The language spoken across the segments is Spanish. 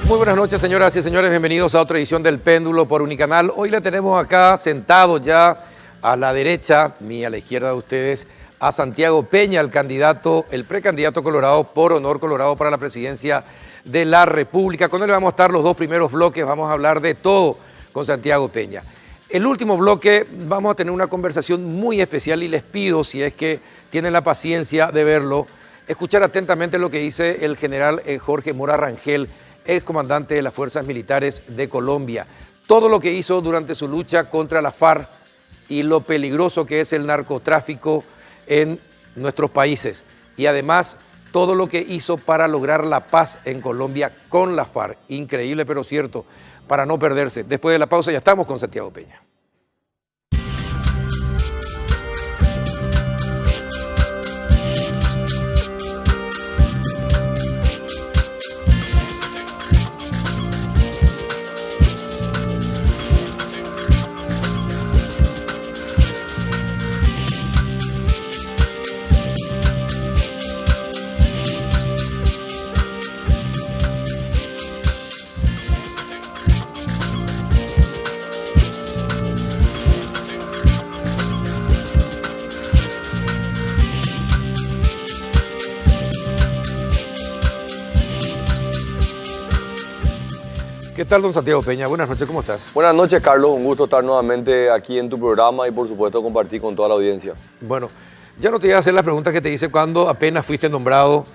Muy buenas noches, señoras y señores, bienvenidos a otra edición del Péndulo por Unicanal. Hoy le tenemos acá sentado ya a la derecha, a la izquierda de ustedes, a Santiago Peña, el precandidato colorado por Honor Colorado para la presidencia de la República. Con él vamos a estar los dos primeros bloques, vamos a hablar de todo con Santiago Peña. El último bloque vamos a tener una conversación muy especial y les pido, si es que tienen la paciencia de verlo, escuchar atentamente lo que dice el general Jorge Mora Rangel, excomandante de las Fuerzas Militares de Colombia. Todo lo que hizo durante su lucha contra la FARC y lo peligroso que es el narcotráfico en nuestros países. Y además, todo lo que hizo para lograr la paz en Colombia con la FARC. Increíble, pero cierto, para no perderse. Después de la pausa ya estamos con Santiago Peña. ¿Qué tal, don Santiago Peña? Buenas noches, ¿cómo estás? Buenas noches, Carlos. Un gusto estar nuevamente aquí en tu programa y, por supuesto, compartir con toda la audiencia. Bueno, ya no te voy a hacer las preguntas que te hice cuando apenas fuiste nombrado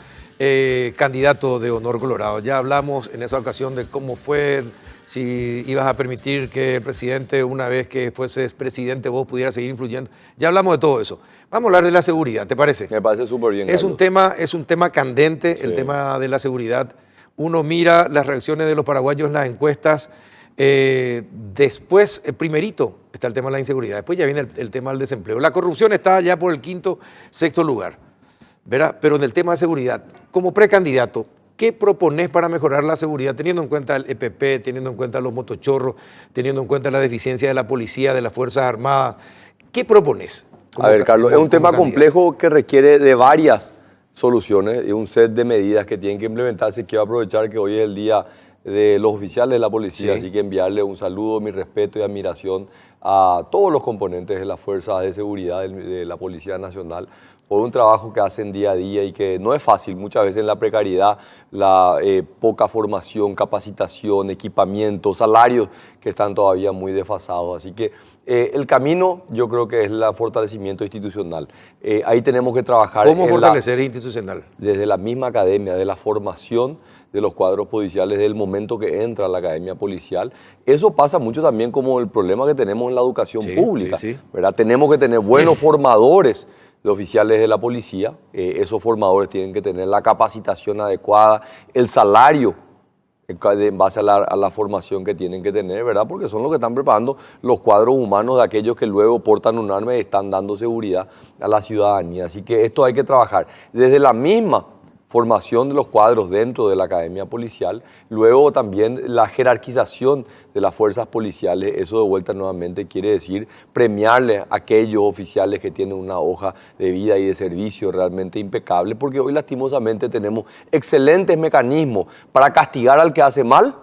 candidato de Honor Colorado. Ya hablamos en esa ocasión de cómo fue, si ibas a permitir que el presidente, una vez que fueses presidente, vos pudieras seguir influyendo. Ya hablamos de todo eso. Vamos a hablar de la seguridad, ¿te parece? Me parece súper bien, es un tema candente, sí. El tema de la seguridad. Uno mira las reacciones de los paraguayos en las encuestas, después, primerito, está el tema de la inseguridad, después ya viene el tema del desempleo. La corrupción está ya por el quinto, sexto lugar, ¿verdad? Pero en el tema de seguridad, como precandidato, ¿qué propones para mejorar la seguridad, teniendo en cuenta el EPP, teniendo en cuenta los motochorros, teniendo en cuenta la deficiencia de la policía, de las Fuerzas Armadas? ¿Qué propones? A ver, Carlos, es un tema complejo que requiere de varias soluciones y un set de medidas que tienen que implementarse. Quiero aprovechar que hoy es el día de los oficiales de la policía, sí. Así que enviarle un saludo, mi respeto y admiración a todos los componentes de las fuerzas de seguridad de la Policía Nacional por un trabajo que hacen día a día y que no es fácil. Muchas veces en la precariedad, la poca formación, capacitación, equipamiento, salarios que están todavía muy desfasados. Así que el camino yo creo que es el fortalecimiento institucional. Ahí tenemos que trabajar. ¿Cómo fortalecer institucional? Desde la misma academia, de la formación de los cuadros policiales, desde el momento que entra a la academia policial. Eso pasa mucho también como el problema que tenemos en la educación pública, ¿verdad? Tenemos que tener buenos formadores de oficiales de la policía. Esos formadores tienen que tener la capacitación adecuada, el salario en base a la formación que tienen que tener, ¿verdad? Porque son los que están preparando los cuadros humanos de aquellos que luego portan un arma y están dando seguridad a la ciudadanía. Así que esto hay que trabajar desde la misma formación de los cuadros dentro de la academia policial, luego también la jerarquización de las fuerzas policiales. Eso de vuelta nuevamente quiere decir premiarle a aquellos oficiales que tienen una hoja de vida y de servicio realmente impecable, porque hoy lastimosamente tenemos excelentes mecanismos para castigar al que hace mal,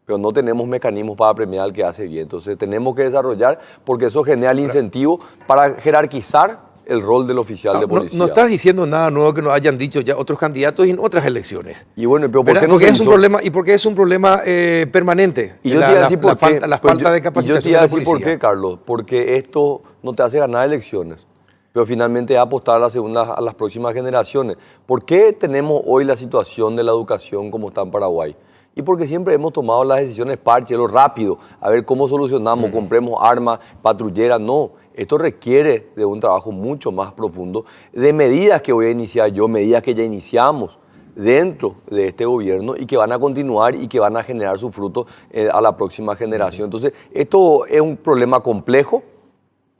pero no tenemos mecanismos para premiar al que hace bien. Entonces tenemos que desarrollar, porque eso genera el incentivo para jerarquizar el rol del oficial de policía. No estás diciendo nada nuevo que nos hayan dicho ya otros candidatos en otras elecciones. Y bueno, pero ¿por qué no porque es un problema, y porque es un problema permanente. Y yo te iba a decir por qué. La falta de capacitación. Y yo te iba a decir por qué, Carlos. Porque esto no te hace ganar elecciones, pero finalmente es apostar a las próximas generaciones. ¿Por qué tenemos hoy la situación de la educación como está en Paraguay? Y porque siempre hemos tomado las decisiones parche, lo rápido, a ver cómo solucionamos, compremos armas, patrulleras. No, esto requiere de un trabajo mucho más profundo, de medidas que voy a iniciar yo, medidas que ya iniciamos dentro de este gobierno y que van a continuar y que van a generar sus frutos a la próxima generación. Entonces, esto es un problema complejo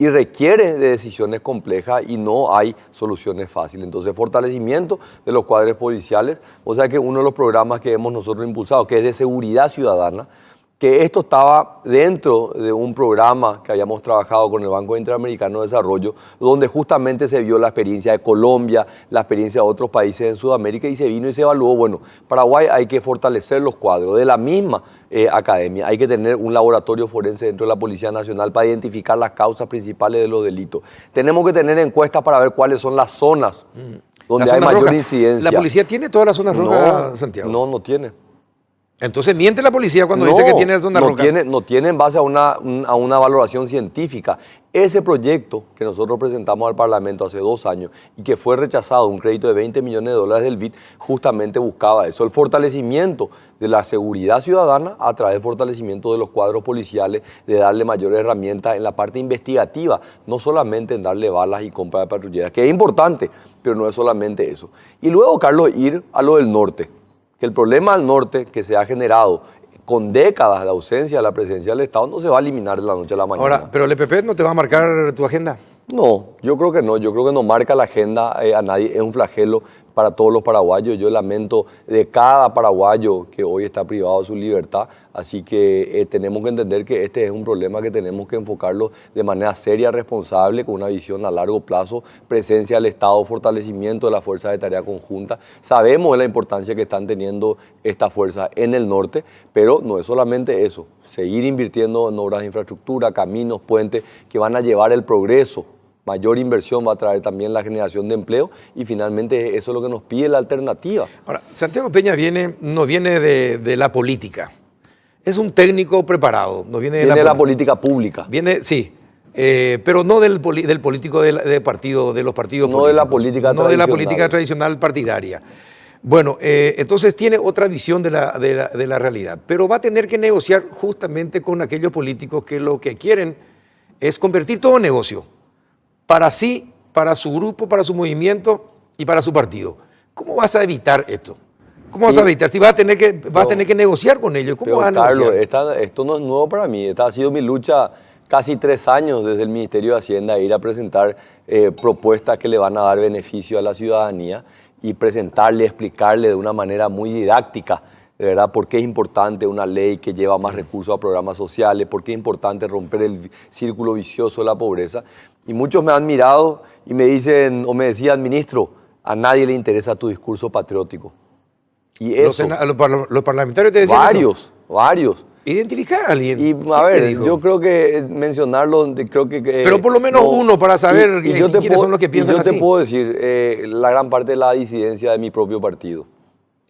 y requiere de decisiones complejas y no hay soluciones fáciles. Entonces, fortalecimiento de los cuadros policiales, o sea que uno de los programas que hemos nosotros impulsado, que es de seguridad ciudadana, que esto estaba dentro de un programa que habíamos trabajado con el Banco Interamericano de Desarrollo, donde justamente se vio la experiencia de Colombia, la experiencia de otros países en Sudamérica, y se vino y se evaluó, bueno, Paraguay hay que fortalecer los cuadros de la misma academia, hay que tener un laboratorio forense dentro de la Policía Nacional para identificar las causas principales de los delitos. Tenemos que tener encuestas para ver cuáles son las zonas donde hay mayor incidencia. ¿La policía tiene todas las zonas rojas, Santiago? No tiene. Entonces miente la policía cuando dice que tiene zona roja. No tiene en base a una valoración científica. Ese proyecto que nosotros presentamos al Parlamento hace 2 años y que fue rechazado, un crédito de $20 millones del BID, justamente buscaba eso, el fortalecimiento de la seguridad ciudadana a través del fortalecimiento de los cuadros policiales, de darle mayores herramientas en la parte investigativa, no solamente en darle balas y compra de patrulleras, que es importante, pero no es solamente eso. Y luego, Carlos, ir a lo del norte. Que el problema del norte que se ha generado con décadas de ausencia de la presencia del Estado no se va a eliminar de la noche a la mañana. Ahora, ¿pero el EPP no te va a marcar tu agenda? No, yo creo que no. Yo creo que no marca la agenda a nadie. Es un flagelo para todos los paraguayos. Yo lamento de cada paraguayo que hoy está privado de su libertad. Así que tenemos que entender que este es un problema que tenemos que enfocarlo de manera seria, responsable, con una visión a largo plazo, presencia del Estado, fortalecimiento de las fuerzas de tarea conjunta. Sabemos de la importancia que están teniendo estas fuerzas en el norte, pero no es solamente eso. Seguir invirtiendo en obras de infraestructura, caminos, puentes, que van a llevar el progreso. Mayor inversión va a traer también la generación de empleo y finalmente eso es lo que nos pide la alternativa. Ahora, Santiago Peña no viene de la política. Es un técnico preparado. No viene de la política pública. Viene, sí, pero no del político de los partidos políticos. No de la política tradicional. No de la política tradicional partidaria. Bueno, entonces tiene otra visión de la realidad, pero va a tener que negociar justamente con aquellos políticos que lo que quieren es convertir todo en negocio. Para sí, para su grupo, para su movimiento y para su partido. ¿Cómo vas a evitar esto? ¿Cómo vas a evitar? Si vas a tener que negociar con ellos, ¿cómo vas a negociar? Carlos, esto no es nuevo para mí. Esta ha sido mi lucha casi 3 años desde el Ministerio de Hacienda, ir a presentar propuestas que le van a dar beneficio a la ciudadanía y presentarle, explicarle de una manera muy didáctica, de verdad, por qué es importante una ley que lleva más recursos a programas sociales, por qué es importante romper el círculo vicioso de la pobreza. Y muchos me han mirado y me dicen, o me decían, ministro, a nadie le interesa tu discurso patriótico. Y eso... Los parlamentarios te decían Varios. Identificar a alguien. Y a ver, yo creo que mencionarlo, creo que... Pero por lo menos uno para saber quiénes son los que piensan así. Yo te puedo decir, la gran parte de la disidencia de mi propio partido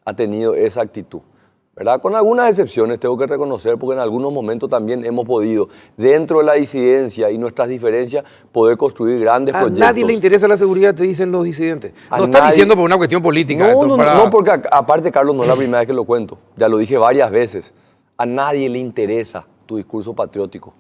ha tenido esa actitud, ¿verdad? Con algunas excepciones, tengo que reconocer, porque en algunos momentos también hemos podido, dentro de la disidencia y nuestras diferencias, poder construir grandes proyectos. A nadie le interesa la seguridad, te dicen los disidentes. No están diciendo por una cuestión política. No, porque aparte, Carlos, no es la primera vez que lo cuento. Ya lo dije varias veces. A nadie le interesa tu discurso patriótico.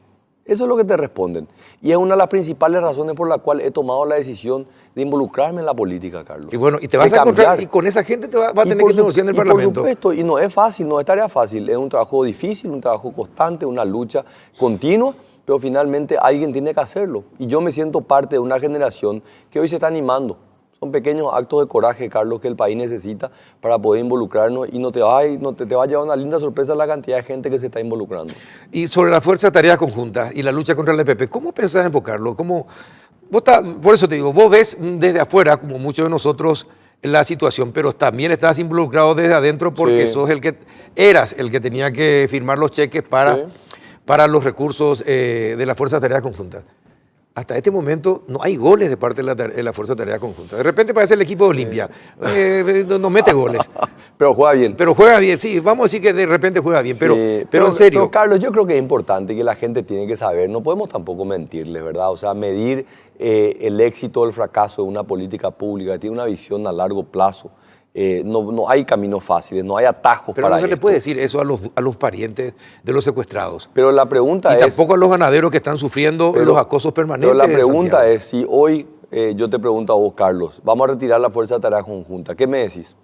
Eso es lo que te responden. Y es una de las principales razones por la cual he tomado la decisión de involucrarme en la política, Carlos. Y bueno, y te vas a encontrar, y con esa gente te vas a tener que negociar en el Parlamento. Por supuesto, y no es fácil, no es tarea fácil. Es un trabajo difícil, un trabajo constante, una lucha continua, pero finalmente alguien tiene que hacerlo. Y yo me siento parte de una generación que hoy se está animando. Son pequeños actos de coraje, Carlos, que el país necesita para poder involucrarnos y te va a llevar una linda sorpresa la cantidad de gente que se está involucrando. Y sobre la fuerza de tareas conjuntas y la lucha contra el EPP, ¿cómo pensás enfocarlo? Por eso te digo, vos ves desde afuera, como muchos de nosotros, la situación, pero también estás involucrado desde adentro porque eras el que tenía que firmar los cheques para los recursos de la fuerza de tareas conjuntas. Hasta este momento no hay goles de parte de la Fuerza de Tarea Conjunta. De repente parece el equipo de Olimpia. No mete goles. Pero juega bien. Pero juega bien, sí. Vamos a decir que de repente juega bien. Pero en serio. Pero, Carlos, yo creo que es importante que la gente tiene que saber. No podemos tampoco mentirles, ¿verdad? O sea, medir el éxito o el fracaso de una política pública que tiene una visión a largo plazo. No hay caminos fáciles, no hay atajos pero para no se le puede decir eso a los parientes de los secuestrados. Pero la pregunta es... Y tampoco a los ganaderos que están sufriendo los acosos permanentes. Pero la pregunta es, si hoy yo te pregunto a vos, Carlos, vamos a retirar la Fuerza de Tarea Conjunta, ¿qué me decís?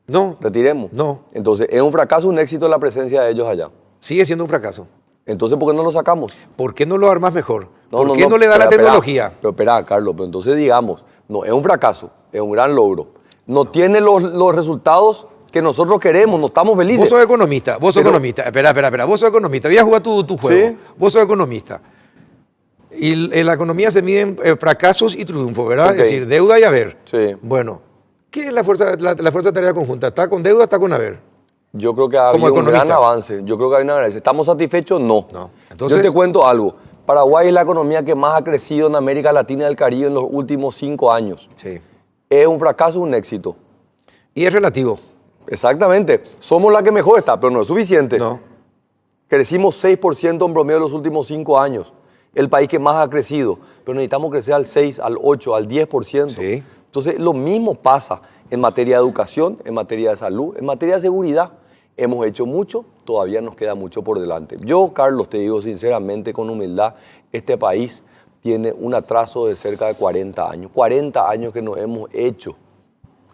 No. ¿Retiremos? No. Entonces, ¿es un fracaso o un éxito la presencia de ellos allá? Sigue siendo un fracaso. Entonces, ¿por qué no lo sacamos? ¿Por qué no lo armas mejor? ¿Por qué no le da la tecnología? Pero espera, Carlos, entonces digamos, no, es un fracaso, es un gran logro. No tiene los resultados que nosotros queremos, no estamos felices. Vos sos economista, Espera, vos sos economista, voy a jugar tu juego. ¿Sí? Vos sos economista. Y en la economía se miden fracasos y triunfos, ¿verdad? Okay. Es decir, deuda y haber. Sí. Bueno, ¿qué es la fuerza de tarea conjunta? ¿Está con deuda o está con haber? Yo creo que ha habido un gran avance. Yo creo que hay una avance. ¿Estamos satisfechos? No. Entonces, yo te cuento algo. Paraguay es la economía que más ha crecido en América Latina y el Caribe en los últimos 5 años. Sí. ¿Es un fracaso o un éxito? Y es relativo. Exactamente. Somos la que mejor está, pero no es suficiente. No. Crecimos 6% en promedio en los últimos 5 años. El país que más ha crecido. Pero necesitamos crecer al 6, al 8, al 10%. Sí. Entonces, lo mismo pasa en materia de educación, en materia de salud, en materia de seguridad. Hemos hecho mucho, todavía nos queda mucho por delante. Yo, Carlos, te digo sinceramente, con humildad, este país tiene un atraso de cerca de 40 años. 40 años que no hemos hecho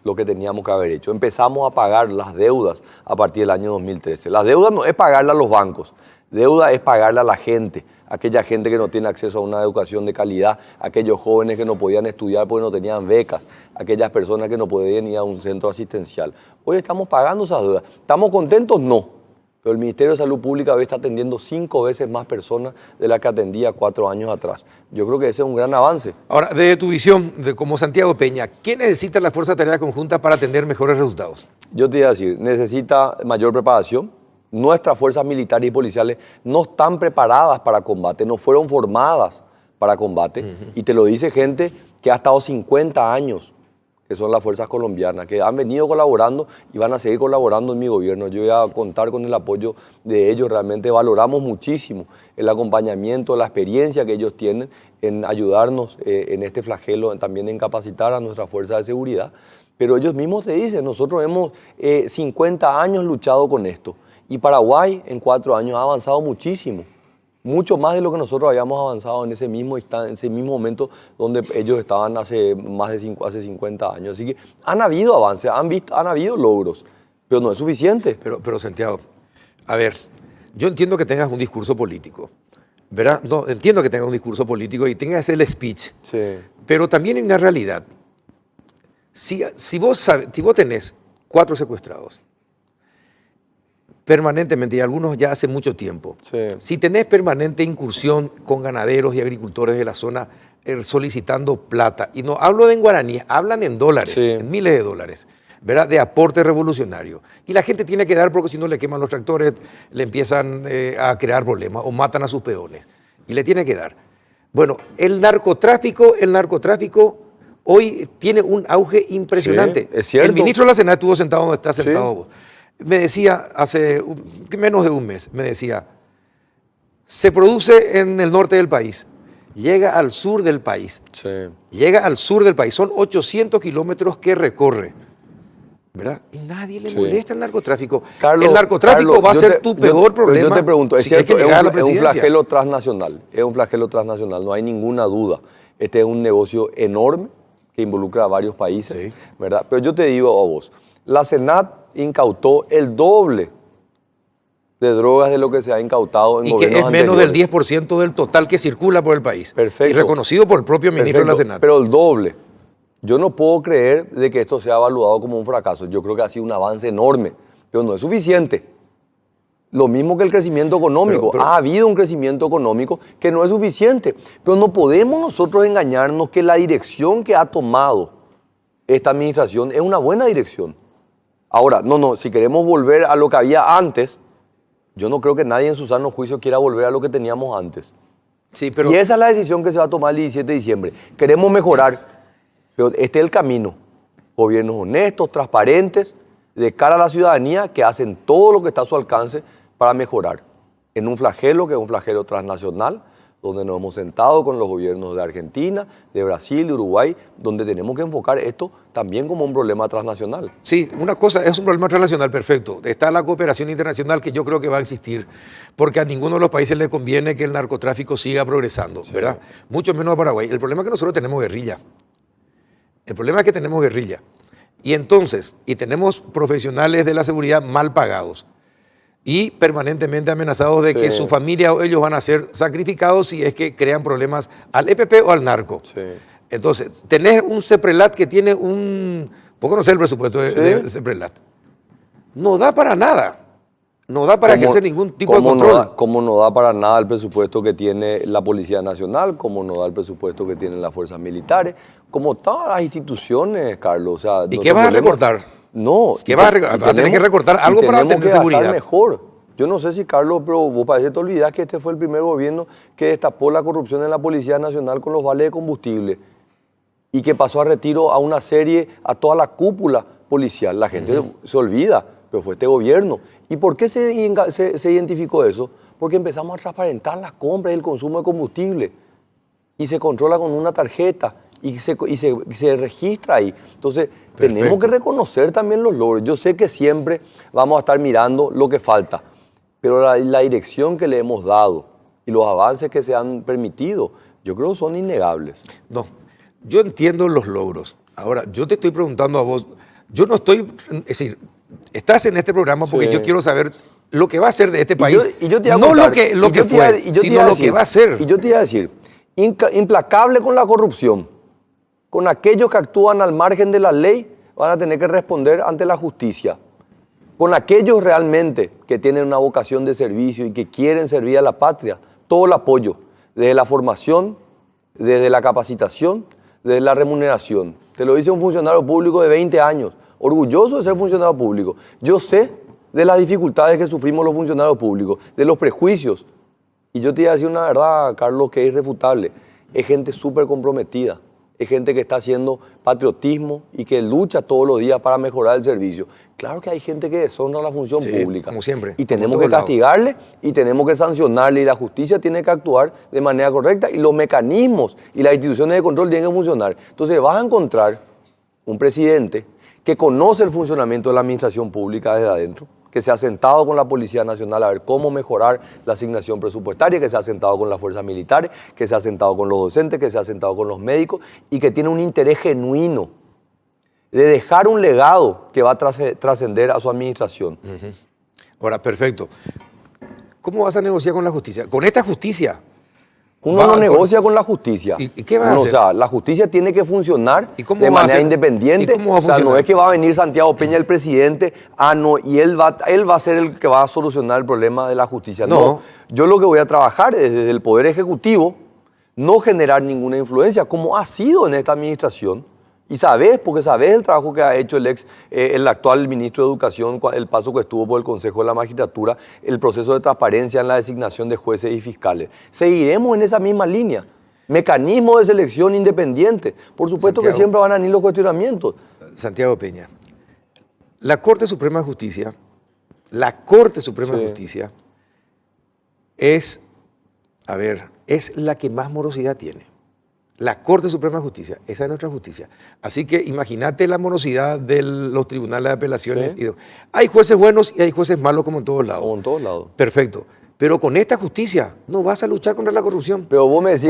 lo que teníamos que haber hecho. Empezamos a pagar las deudas a partir del año 2013. Las deudas no es pagarle a los bancos, deuda es pagarle a la gente, aquella gente que no tiene acceso a una educación de calidad, aquellos jóvenes que no podían estudiar porque no tenían becas, aquellas personas que no podían ir a un centro asistencial. Hoy estamos pagando esas deudas. ¿Estamos contentos? No. Pero el Ministerio de Salud Pública hoy está atendiendo 5 veces más personas de las que atendía 4 años atrás. Yo creo que ese es un gran avance. Ahora, desde tu visión, como Santiago Peña, ¿qué necesita la Fuerza de Tarea Conjunta para tener mejores resultados? Yo te iba a decir, necesita mayor preparación. Nuestras fuerzas militares y policiales no están preparadas para combate, no fueron formadas para combate. Y te lo dice gente que ha estado 50 años, que son las fuerzas colombianas, que han venido colaborando y van a seguir colaborando en mi gobierno. Yo voy a contar con el apoyo de ellos. Realmente valoramos muchísimo el acompañamiento, la experiencia que ellos tienen en ayudarnos en este flagelo, también en capacitar a nuestras fuerzas de seguridad. Pero ellos mismos te dicen, nosotros hemos 50 años luchado con esto. Y Paraguay en 4 años ha avanzado muchísimo, mucho más de lo que nosotros habíamos avanzado en ese mismo momento donde ellos estaban hace 50 años. Así que han habido avances, han habido logros, pero no es suficiente. Pero Santiago, a ver, yo entiendo que tengas un discurso político, ¿verdad? No, entiendo que tengas un discurso político y tengas el speech, Sí. Pero también hay una realidad. Si vos tenés 4 secuestrados, permanentemente, y algunos ya hace mucho tiempo. Sí. Si tenés permanente incursión con ganaderos y agricultores de la zona solicitando plata, y no hablo en guaraní, hablan en dólares, Sí. en miles de dólares, ¿verdad? De aporte revolucionario. Y la gente tiene que dar porque si no le queman los tractores, le empiezan a crear problemas o matan a sus peones. Y le tiene que dar. Bueno, el narcotráfico hoy tiene un auge impresionante. Sí, es cierto. El ministro de la Senada estuvo sentado donde está sentado Sí. vos. Me decía hace menos de un mes, me decía, se produce en el norte del país, llega al sur del país, son 800 kilómetros que recorre, ¿verdad? Y nadie le molesta el narcotráfico. Carlos, el narcotráfico va a ser tu peor problema. Yo te pregunto, es si hay cierto, que llegar a la es un presidencia. flagelo transnacional, no hay ninguna duda. Este es un negocio enorme que involucra a varios países, Sí. ¿verdad? Pero yo te digo a vos, la SENAT incautó el doble de drogas de lo que se ha incautado en y gobiernos que es menos anteriores. del 10% del total que circula por el país. Perfecto. Y reconocido por el propio ministro de la Senada. Pero el doble. Yo no puedo creer de que esto sea evaluado como un fracaso. Yo creo que ha sido un avance enorme, pero no es suficiente. Lo mismo que el crecimiento económico. Pero- Ha habido un crecimiento económico que no es suficiente. Pero no podemos nosotros engañarnos que la dirección que ha tomado esta administración es una buena dirección. Ahora, si queremos volver a lo que había antes, yo no creo que nadie en su sano juicio quiera volver a lo que teníamos antes. Sí, pero Y esa es la decisión que se va a tomar el 17 de diciembre. Queremos mejorar, pero este es el camino. Gobiernos honestos, transparentes, de cara a la ciudadanía, que hacen todo lo que está a su alcance para mejorar. En un flagelo que es un flagelo transnacional, donde nos hemos sentado con los gobiernos de Argentina, de Brasil, de Uruguay, donde tenemos que enfocar esto también como un problema transnacional. sí, una cosa es un problema transnacional, perfecto. Está la cooperación internacional que yo creo que va a existir, porque a ninguno de los países le conviene que el narcotráfico siga progresando, ¿verdad? Mucho menos a Paraguay. El problema es que nosotros tenemos guerrilla. El problema es que tenemos guerrilla. Y entonces, tenemos profesionales de la seguridad mal pagados y permanentemente amenazados de que su familia o ellos van a ser sacrificados si es que crean problemas al EPP o al narco. Sí. Entonces, tenés un CEPRELAT que tiene un... ¿Por qué no sé el presupuesto de CEPRELAT? no da para nada. No da para ejercer ningún tipo de control. Como no da para nada el presupuesto que tiene la Policía Nacional, como no da el presupuesto que tienen las fuerzas militares, como todas las instituciones, Carlos. O sea, ¿Y qué vas a recortar? No. ¿Qué vas a tener que recortar algo para tener seguridad? Mejor. Yo no sé si, Carlos, pero vos parece que te olvidás que este fue el primer gobierno que destapó la corrupción en la Policía Nacional con los vales de combustible y que pasó a retiro a una serie, a toda la cúpula policial. La gente se olvida, pero fue este gobierno. ¿Y por qué se identificó eso? Porque empezamos a transparentar las compras y el consumo de combustible y se controla con una tarjeta y se registra ahí. Entonces, tenemos que reconocer también los logros. Yo sé que siempre vamos a estar mirando lo que falta, pero la dirección que le hemos dado y los avances que se han permitido, yo creo que son innegables. No, yo entiendo los logros. Ahora, yo te estoy preguntando a vos, yo no estoy, es decir, estás en este programa porque yo quiero saber lo que va a ser de este país, no lo que fue, sino lo que va a ser. Y yo te iba a decir, implacable con la corrupción, con aquellos que actúan al margen de la ley, van a tener que responder ante la justicia. Con aquellos realmente que tienen una vocación de servicio y que quieren servir a la patria, todo el apoyo, desde la formación, desde la capacitación, desde la remuneración. Te lo dice un funcionario público de 20 años, orgulloso de ser funcionario público. Yo sé de las dificultades que sufrimos los funcionarios públicos, de los prejuicios. Y yo te iba a decir una verdad, Carlos, que es irrefutable. Es gente súper comprometida. Es gente que está haciendo patriotismo y que lucha todos los días para mejorar el servicio. Claro que hay gente que deshonra la función pública. Como siempre. Y tenemos que castigarle y tenemos que sancionarle y la justicia tiene que actuar de manera correcta y los mecanismos y las instituciones de control tienen que funcionar. Entonces vas a encontrar un presidente que conoce el funcionamiento de la administración pública desde adentro, que se ha sentado con la Policía Nacional a ver cómo mejorar la asignación presupuestaria, que se ha sentado con las fuerzas militares, que se ha sentado con los docentes, que se ha sentado con los médicos y que tiene un interés genuino de dejar un legado que va a trascender a su administración. Ahora, perfecto. ¿Cómo vas a negociar con la justicia? Con esta justicia. Uno no negocia con la justicia. ¿Y qué va a hacer? O sea, la justicia tiene que funcionar de va manera independiente. ¿Y cómo va a funcionar? O sea, no es que va a venir Santiago Peña, el presidente, y él va a ser el que va a solucionar el problema de la justicia. No. Yo lo que voy a trabajar es desde el Poder Ejecutivo, no generar ninguna influencia, como ha sido en esta administración. Y porque sabes el trabajo que ha hecho el actual ministro de Educación, el paso que estuvo por el Consejo de la Magistratura, el proceso de transparencia en la designación de jueces y fiscales. Seguiremos en esa misma línea. Mecanismo de selección independiente. Por supuesto que siempre van a venir los cuestionamientos. Santiago Peña, la Corte Suprema de Justicia es la que más morosidad tiene. La Corte Suprema de Justicia, esa es nuestra justicia. Así que imagínate la morosidad de los tribunales de apelaciones. Sí. Hay jueces buenos y hay jueces malos como en todos lados. Como en todos lados. Perfecto. Pero con esta justicia no vas a luchar contra la corrupción. Pero vos me decís,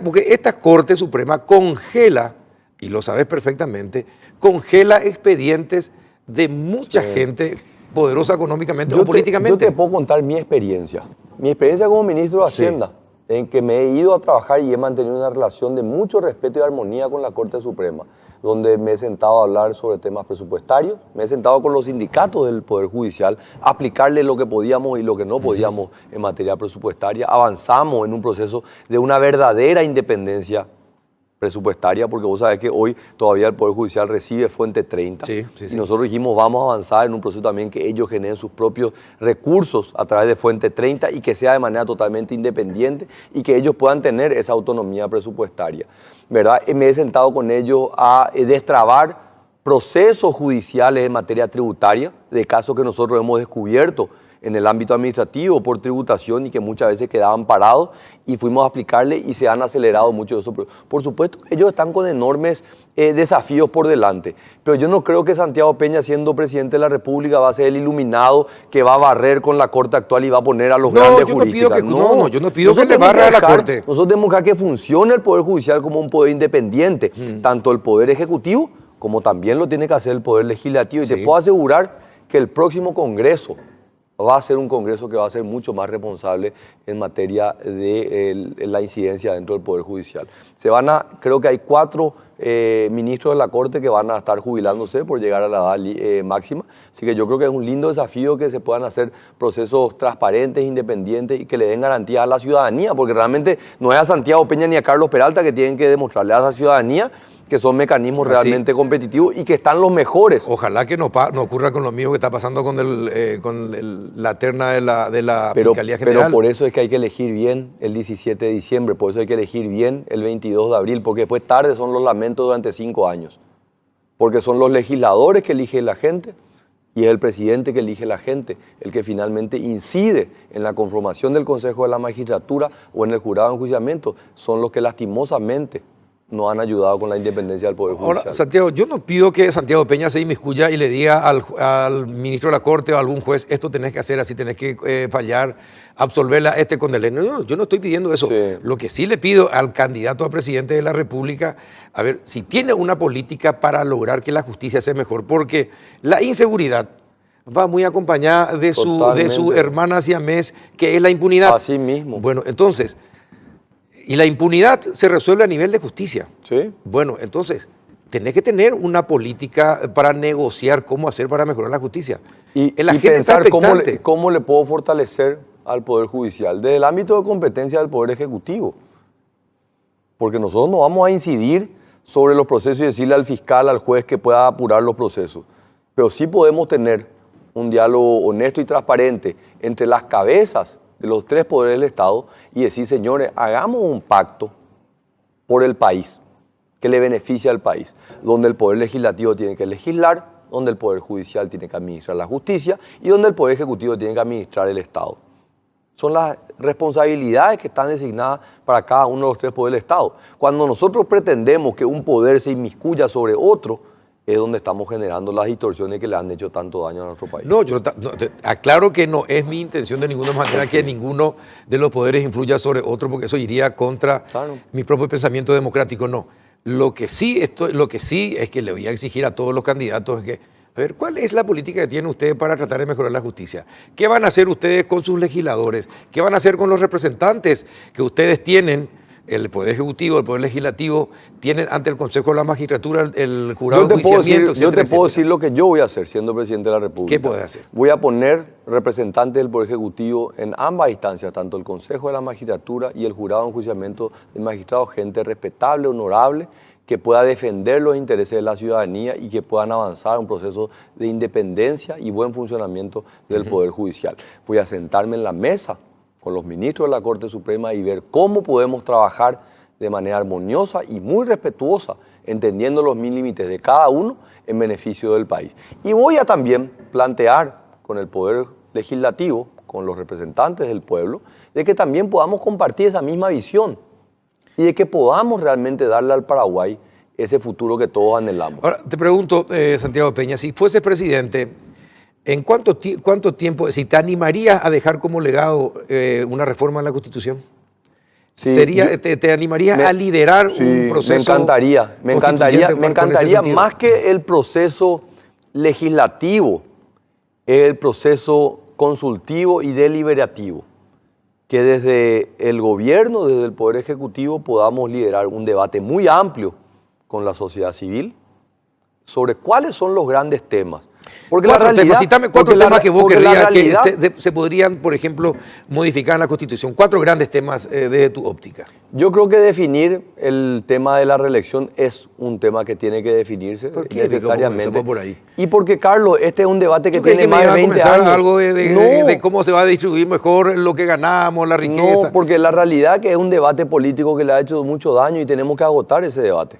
porque esta Corte Suprema congela, y lo sabes perfectamente, congela expedientes de mucha gente poderosa económicamente o políticamente. Yo te puedo contar mi experiencia. Mi experiencia como ministro de Hacienda. En que me he ido a trabajar y he mantenido una relación de mucho respeto y armonía con la Corte Suprema, donde me he sentado a hablar sobre temas presupuestarios, me he sentado con los sindicatos del Poder Judicial, a aplicarle lo que podíamos y lo que no podíamos en materia presupuestaria. Avanzamos en un proceso de una verdadera independencia presupuestaria, porque vos sabés que hoy todavía el Poder Judicial recibe Fuente 30. Y nosotros dijimos, vamos a avanzar en un proceso también que ellos generen sus propios recursos a través de Fuente 30 y que sea de manera totalmente independiente y que ellos puedan tener esa autonomía presupuestaria, ¿verdad? Me he sentado con ellos a destrabar procesos judiciales en materia tributaria, de casos que nosotros hemos descubierto en el ámbito administrativo por tributación y que muchas veces quedaban parados y fuimos a aplicarle y se han acelerado mucho de eso. Por supuesto que ellos están con enormes desafíos por delante, pero yo no creo que Santiago Peña, siendo presidente de la República, va a ser el iluminado que va a barrer con la Corte actual y va a poner a los grandes juristas. Yo no pido que le barra a la Corte. Nosotros tenemos que funcione el Poder Judicial como un poder independiente, tanto el Poder Ejecutivo como también lo tiene que hacer el Poder Legislativo. Y te puedo asegurar que el próximo Congreso va a ser un Congreso que va a ser mucho más responsable en materia de la incidencia dentro del Poder Judicial. Creo que hay 4 ministros de la Corte que van a estar jubilándose por llegar a la edad máxima, así que yo creo que es un lindo desafío que se puedan hacer procesos transparentes, independientes y que le den garantía a la ciudadanía, porque realmente no es a Santiago Peña ni a Carlos Peralta que tienen que demostrarle a esa ciudadanía que son mecanismos realmente competitivos y que están los mejores. Ojalá que no ocurra con lo mismo que está pasando con la terna de la Fiscalía General. Pero por eso es que hay que elegir bien el 17 de diciembre, por eso hay que elegir bien el 22 de abril, porque después tarde son los lamentos durante 5 años. Porque son los legisladores que elige la gente y es el presidente que elige la gente, el que finalmente incide en la conformación del Consejo de la Magistratura o en el jurado de enjuiciamiento. Son los que lastimosamente nos han ayudado con la independencia del Poder Judicial. Ahora, Santiago, yo no pido que Santiago Peña se inmiscuya y le diga al ministro de la Corte o a algún juez, esto tenés que hacer así, tenés que fallar, absolverla, condenarle. No, yo no estoy pidiendo eso. Sí. Lo que sí le pido al candidato a presidente de la República, a ver, si tiene una política para lograr que la justicia sea mejor, porque la inseguridad va muy acompañada de su hermana siamés, que es la impunidad. Así mismo. Bueno, entonces, y la impunidad se resuelve a nivel de justicia. Sí. Bueno, entonces, tenés que tener una política para negociar cómo hacer para mejorar la justicia. Y pensar cómo le puedo fortalecer al Poder Judicial desde el ámbito de competencia del Poder Ejecutivo. Porque nosotros no vamos a incidir sobre los procesos y decirle al fiscal, al juez que pueda apurar los procesos. Pero sí podemos tener un diálogo honesto y transparente entre las cabezas de los 3 poderes del Estado y decir, señores, hagamos un pacto por el país, que le beneficie al país, donde el Poder Legislativo tiene que legislar, donde el Poder Judicial tiene que administrar la justicia y donde el Poder Ejecutivo tiene que administrar el Estado. Son las responsabilidades que están designadas para cada uno de los 3 poderes del Estado. Cuando nosotros pretendemos que un poder se inmiscuya sobre otro, es donde estamos generando las distorsiones que le han hecho tanto daño a nuestro país. No, yo aclaro que no es mi intención de ninguna manera que ninguno de los poderes influya sobre otro, porque eso iría contra mi propio pensamiento democrático. No. Lo que sí es que le voy a exigir a todos los candidatos es que, a ver, ¿cuál es la política que tienen ustedes para tratar de mejorar la justicia? ¿Qué van a hacer ustedes con sus legisladores? ¿Qué van a hacer con los representantes que ustedes tienen? El Poder Ejecutivo, el Poder Legislativo, tienen ante el Consejo de la Magistratura, el jurado de enjuiciamiento, etcétera. Yo te puedo decir lo que yo voy a hacer siendo presidente de la República. ¿Qué puede hacer? Voy a poner representantes del Poder Ejecutivo en ambas instancias, tanto el Consejo de la Magistratura y el jurado de enjuiciamiento de magistrados, gente respetable, honorable, que pueda defender los intereses de la ciudadanía y que puedan avanzar en un proceso de independencia y buen funcionamiento del Poder Judicial. Voy a sentarme en la mesa con los ministros de la Corte Suprema y ver cómo podemos trabajar de manera armoniosa y muy respetuosa, entendiendo los límites de cada uno en beneficio del país. Y voy a también plantear con el Poder Legislativo, con los representantes del pueblo, de que también podamos compartir esa misma visión y de que podamos realmente darle al Paraguay ese futuro que todos anhelamos. Ahora, te pregunto, Santiago Peña, si fuese presidente, ¿en cuánto tiempo, si te animarías a dejar como legado una reforma en la Constitución? Sí, ¿Te animarías a liderar un proceso? Me encantaría más que el proceso legislativo, el proceso consultivo y deliberativo, que desde el gobierno, desde el Poder Ejecutivo, podamos liderar un debate muy amplio con la sociedad civil sobre cuáles son los grandes temas. Porque citame 4 temas que vos querrías que se podrían, por ejemplo, modificar en la Constitución. 4 grandes temas desde tu óptica. Yo creo que definir el tema de la reelección es un tema que tiene que definirse necesariamente. Por ahí? Y porque, Carlos, este es un debate que tiene más de 20 años. Algo de cómo se va a distribuir mejor lo que ganamos, la riqueza. No, porque la realidad es que es un debate político que le ha hecho mucho daño y tenemos que agotar ese debate.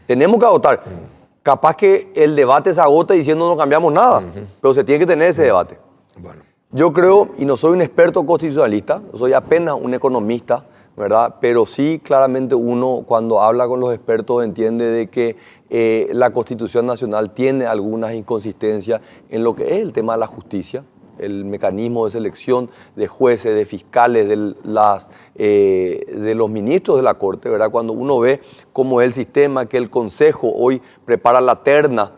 Tenemos que agotar. Capaz que el debate se agota diciendo no cambiamos nada, pero se tiene que tener ese debate. Bueno. Yo creo, y no soy un experto constitucionalista, soy apenas un economista, ¿verdad? Pero sí, claramente uno cuando habla con los expertos entiende de que la Constitución Nacional tiene algunas inconsistencias en lo que es el tema de la justicia, el mecanismo de selección de jueces, de fiscales, de los ministros de la Corte, ¿verdad? Cuando uno ve cómo es el sistema, que el Consejo hoy prepara la terna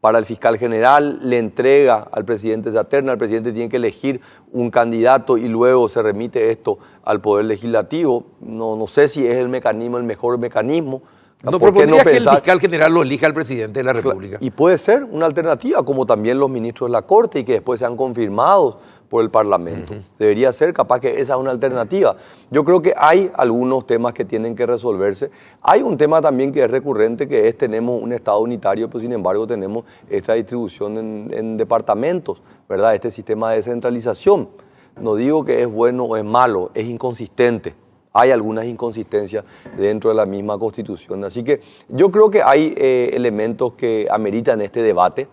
para el fiscal general, le entrega al presidente esa terna, el presidente tiene que elegir un candidato y luego se remite esto al Poder Legislativo. No sé si es el mejor mecanismo. ¿No propondrías que el fiscal general lo elija al presidente de la República? Y puede ser una alternativa, como también los ministros de la Corte y que después sean confirmados por el Parlamento. Debería ser, capaz que esa es una alternativa. Yo creo que hay algunos temas que tienen que resolverse. Hay un tema también que es recurrente, que es tenemos un Estado unitario, pero sin embargo tenemos esta distribución en departamentos, ¿verdad? Este sistema de descentralización. No digo que es bueno o es malo, es inconsistente. Hay algunas inconsistencias dentro de la misma Constitución. Así que yo creo que hay elementos que ameritan este debate.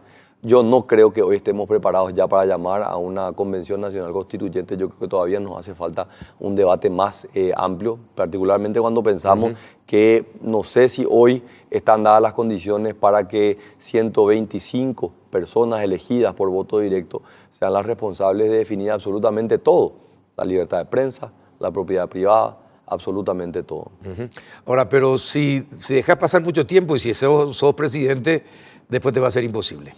Yo no creo que hoy estemos preparados ya para llamar a una Convención Nacional Constituyente. Yo creo que todavía nos hace falta un debate más amplio, particularmente cuando pensamos que no sé si hoy están dadas las condiciones para que 125 personas elegidas por voto directo sean las responsables de definir absolutamente todo. La libertad de prensa, la propiedad privada, absolutamente todo. Ahora, pero si dejas pasar mucho tiempo y si sos presidente, después te va a ser imposible.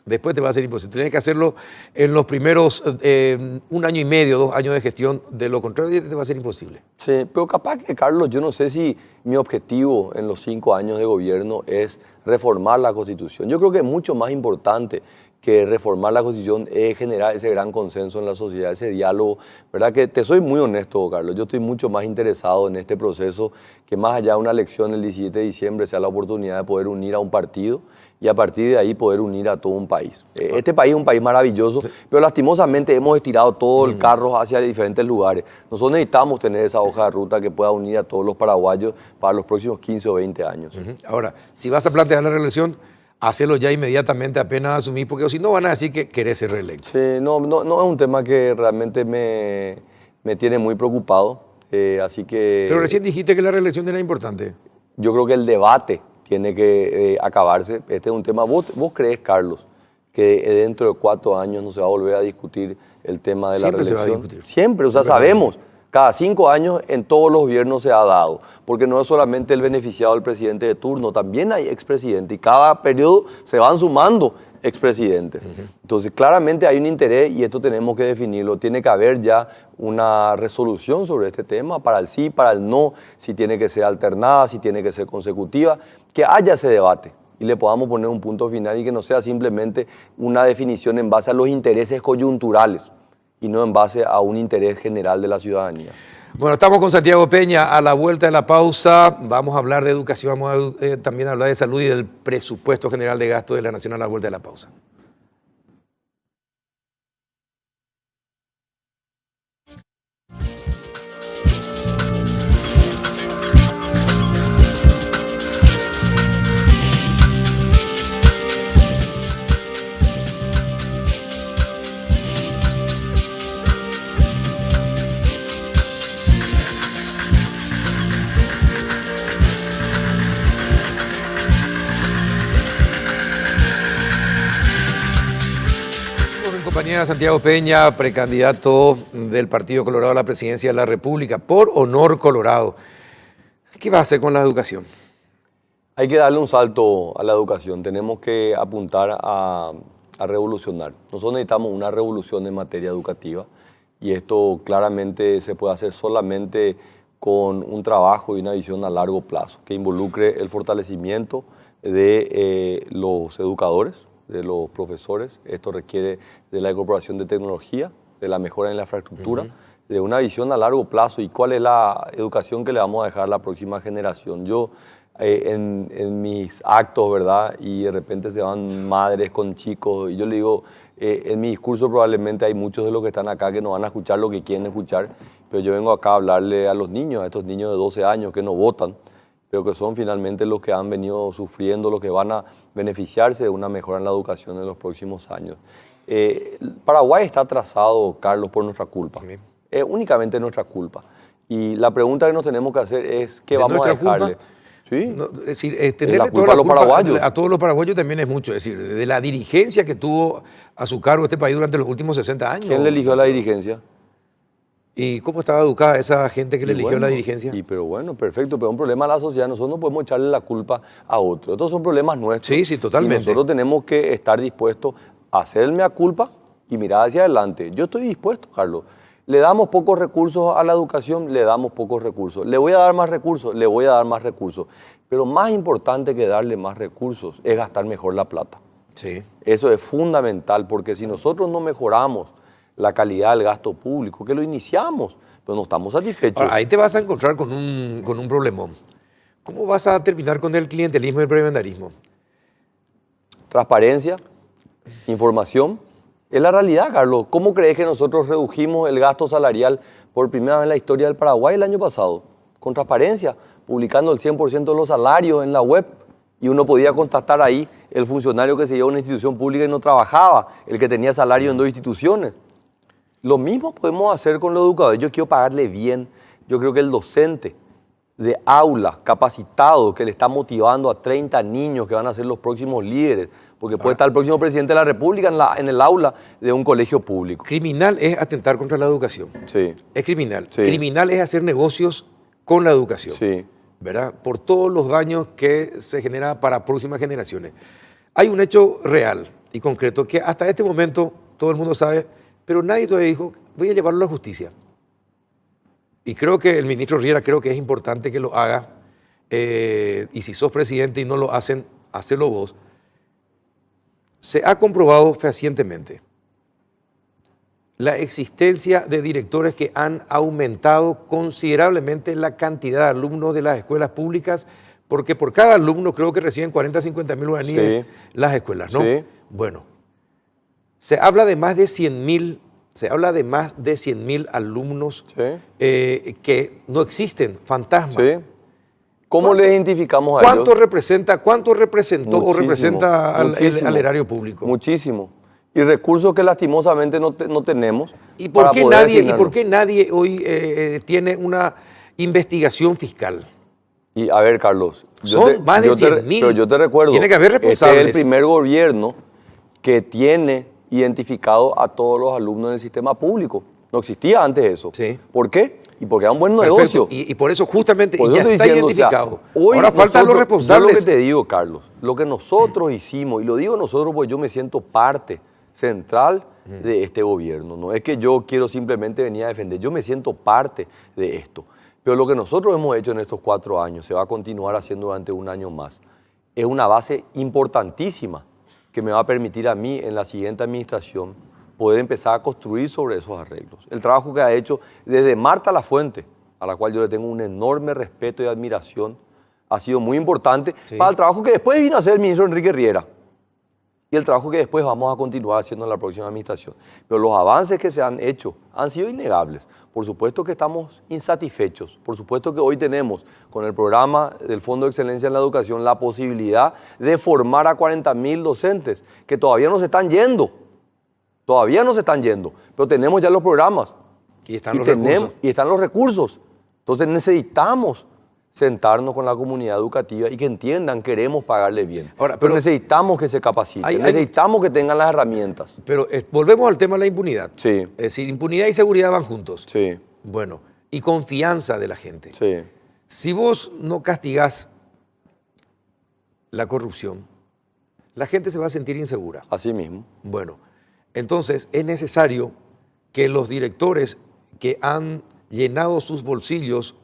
Después te va a ser imposible. Tienes que hacerlo en los primeros 1 año y medio, 2 años de gestión. De lo contrario, te va a ser imposible. Sí, pero capaz que, Carlos, yo no sé si mi objetivo en los 5 años de gobierno es reformar la Constitución. Yo creo que es mucho más importante que reformar la Constitución es generar ese gran consenso en la sociedad, ese diálogo, ¿verdad? Que te soy muy honesto, Carlos, yo estoy mucho más interesado en este proceso que más allá de una elección el 17 de diciembre sea la oportunidad de poder unir a un partido y a partir de ahí poder unir a todo un país. Este país es un país maravilloso, pero lastimosamente hemos estirado todo el carro hacia diferentes lugares. Nosotros necesitamos tener esa hoja de ruta que pueda unir a todos los paraguayos para los próximos 15 o 20 años. Ahora, si vas a plantear la reelección, hacerlo ya inmediatamente apenas asumir, porque si no van a decir que querés ser reelecto. Sí, no es un tema que realmente me tiene muy preocupado, así que... Pero recién dijiste que la reelección era importante. Yo creo que el debate tiene que acabarse. Este es un tema... ¿Vos crees, Carlos, que dentro de 4 años no se va a volver a discutir el tema de la reelección? Siempre se va a discutir. Siempre, o sea, sabemos. Cada 5 años en todos los gobiernos se ha dado, porque no es solamente el beneficiado del presidente de turno, también hay expresidentes y cada periodo se van sumando expresidentes. Entonces, claramente hay un interés y esto tenemos que definirlo. Tiene que haber ya una resolución sobre este tema, para el sí, para el no, si tiene que ser alternada, si tiene que ser consecutiva, que haya ese debate y le podamos poner un punto final y que no sea simplemente una definición en base a los intereses coyunturales y no en base a un interés general de la ciudadanía. Bueno, estamos con Santiago Peña. A la vuelta de la pausa vamos a hablar de educación, vamos a también hablar de salud y del presupuesto general de gasto de la Nación a la vuelta de la pausa. Compañía Santiago Peña, precandidato del Partido Colorado a la presidencia de la República, por Honor Colorado. ¿Qué va a hacer con la educación? Hay que darle un salto a la educación. Tenemos que apuntar a revolucionar. Nosotros necesitamos una revolución en materia educativa y esto claramente se puede hacer solamente con un trabajo y una visión a largo plazo que involucre el fortalecimiento de los educadores, de los profesores. Esto requiere de la incorporación de tecnología, de la mejora en la infraestructura, de una visión a largo plazo y cuál es la educación que le vamos a dejar a la próxima generación. Yo en mis actos, ¿verdad? Y de repente se van madres con chicos y yo le digo, en mi discurso probablemente hay muchos de los que están acá que no van a escuchar lo que quieren escuchar, pero yo vengo acá a hablarle a los niños, a estos niños de 12 años que no votan, pero que son finalmente los que han venido sufriendo, los que van a beneficiarse de una mejora en la educación en los próximos años. Paraguay está atrasado, Carlos, por nuestra culpa. Únicamente nuestra culpa. Y la pregunta que nos tenemos que hacer es, ¿qué vamos a dejarle? Sí, no, es decir, tenerle toda la culpa a todos los paraguayos también es mucho. Es decir, de la dirigencia que tuvo a su cargo este país durante los últimos 60 años. ¿Quién le eligió a la dirigencia? ¿Y cómo estaba educada esa gente que le eligió bueno, la dirigencia? Pero bueno, perfecto, pero es un problema de la sociedad. Nosotros no podemos echarle la culpa a otro. Estos son problemas nuestros. Sí, sí, totalmente. Y nosotros tenemos que estar dispuestos a hacer el mea culpa y mirar hacia adelante. Yo estoy dispuesto, Carlos. Le damos pocos recursos a la educación, le damos pocos recursos. Le voy a dar más recursos, le voy a dar más recursos. Pero más importante que darle más recursos es gastar mejor la plata. Sí. Eso es fundamental, porque si nosotros no mejoramos la calidad del gasto público, que lo iniciamos, pero no estamos satisfechos. Ahora, ahí te vas a encontrar con un problemón. ¿Cómo vas a terminar con el clientelismo y el prebendarismo? Transparencia, información. Es la realidad, Carlos. ¿Cómo crees que nosotros redujimos el gasto salarial por primera vez en la historia del Paraguay el año pasado? Con transparencia, publicando el 100% de los salarios en la web. Y uno podía contactar ahí el funcionario que se llevaba a una institución pública y no trabajaba, el que tenía salario en 2 instituciones. Lo mismo podemos hacer con los educadores. Yo quiero pagarle bien. Yo creo que el docente de aula capacitado que le está motivando a 30 niños que van a ser los próximos líderes, porque puede estar el próximo presidente de la República en el aula de un colegio público. Criminal es atentar contra la educación. Sí. Es criminal. Sí. Criminal es hacer negocios con la educación. Sí. ¿Verdad? Por todos los daños que se genera para próximas generaciones. Hay un hecho real y concreto que hasta este momento todo el mundo sabe, pero nadie todavía dijo, voy a llevarlo a la justicia. Y creo que el ministro Riera creo que es importante que lo haga, y si sos presidente y no lo hacen, hacelo vos. Se ha comprobado fehacientemente la existencia de directores que han aumentado considerablemente la cantidad de alumnos de las escuelas públicas, porque por cada alumno creo que reciben 40, 50 mil guaraníes las escuelas, ¿no? Sí. Bueno, se habla de más de 100.000, se habla de más de 100.000 alumnos que no existen, fantasmas. Sí. ¿Cómo le identificamos a ¿Cuánto ellos? representó Muchísimo, o representa muchísimo, al erario público? Muchísimo. Y recursos que lastimosamente no tenemos. ¿Y por qué nadie hoy tiene una investigación fiscal? Y a ver, Carlos. Son más de 100.000. Pero yo te recuerdo. Tiene que haber responsables. Este es el primer gobierno que tiene identificado a todos los alumnos del sistema público. No existía antes eso. Sí. ¿Por qué? Y porque era un buen Perfecto. negocio. Y por eso justamente Por ya eso está diciendo, identificado. O sea, hoy ahora faltan los responsables. Yo lo que te digo, Carlos, lo que nosotros hicimos, y lo digo nosotros porque yo me siento parte central de este gobierno. No es que yo quiero simplemente venir a defender, yo me siento parte de esto. Pero lo que nosotros hemos hecho en estos 4 años, se va a continuar haciendo durante un año más, es una base importantísima que me va a permitir a mí en la siguiente administración poder empezar a construir sobre esos arreglos. El trabajo que ha hecho desde Marta Lafuente, a la cual yo le tengo un enorme respeto y admiración, ha sido muy importante para el trabajo que después vino a hacer el ministro Enrique Riera y el trabajo que después vamos a continuar haciendo en la próxima administración. Pero los avances que se han hecho han sido innegables. Por supuesto que estamos insatisfechos. Por supuesto que hoy tenemos, con el programa del Fondo de Excelencia en la Educación, la posibilidad de formar a 40.000 docentes que todavía no se están yendo. Todavía no se están yendo, pero tenemos ya los programas. Y están los recursos. Entonces necesitamos sentarnos con la comunidad educativa y que entiendan, queremos pagarle bien. Ahora, pero necesitamos que se capaciten, necesitamos que tengan las herramientas. Pero volvemos al tema de la impunidad. Sí. Es decir, impunidad y seguridad van juntos. Sí. Bueno, y confianza de la gente. Sí. Si vos no castigás la corrupción, la gente se va a sentir insegura. Así mismo. Bueno, entonces es necesario que los directores que han llenado sus bolsillos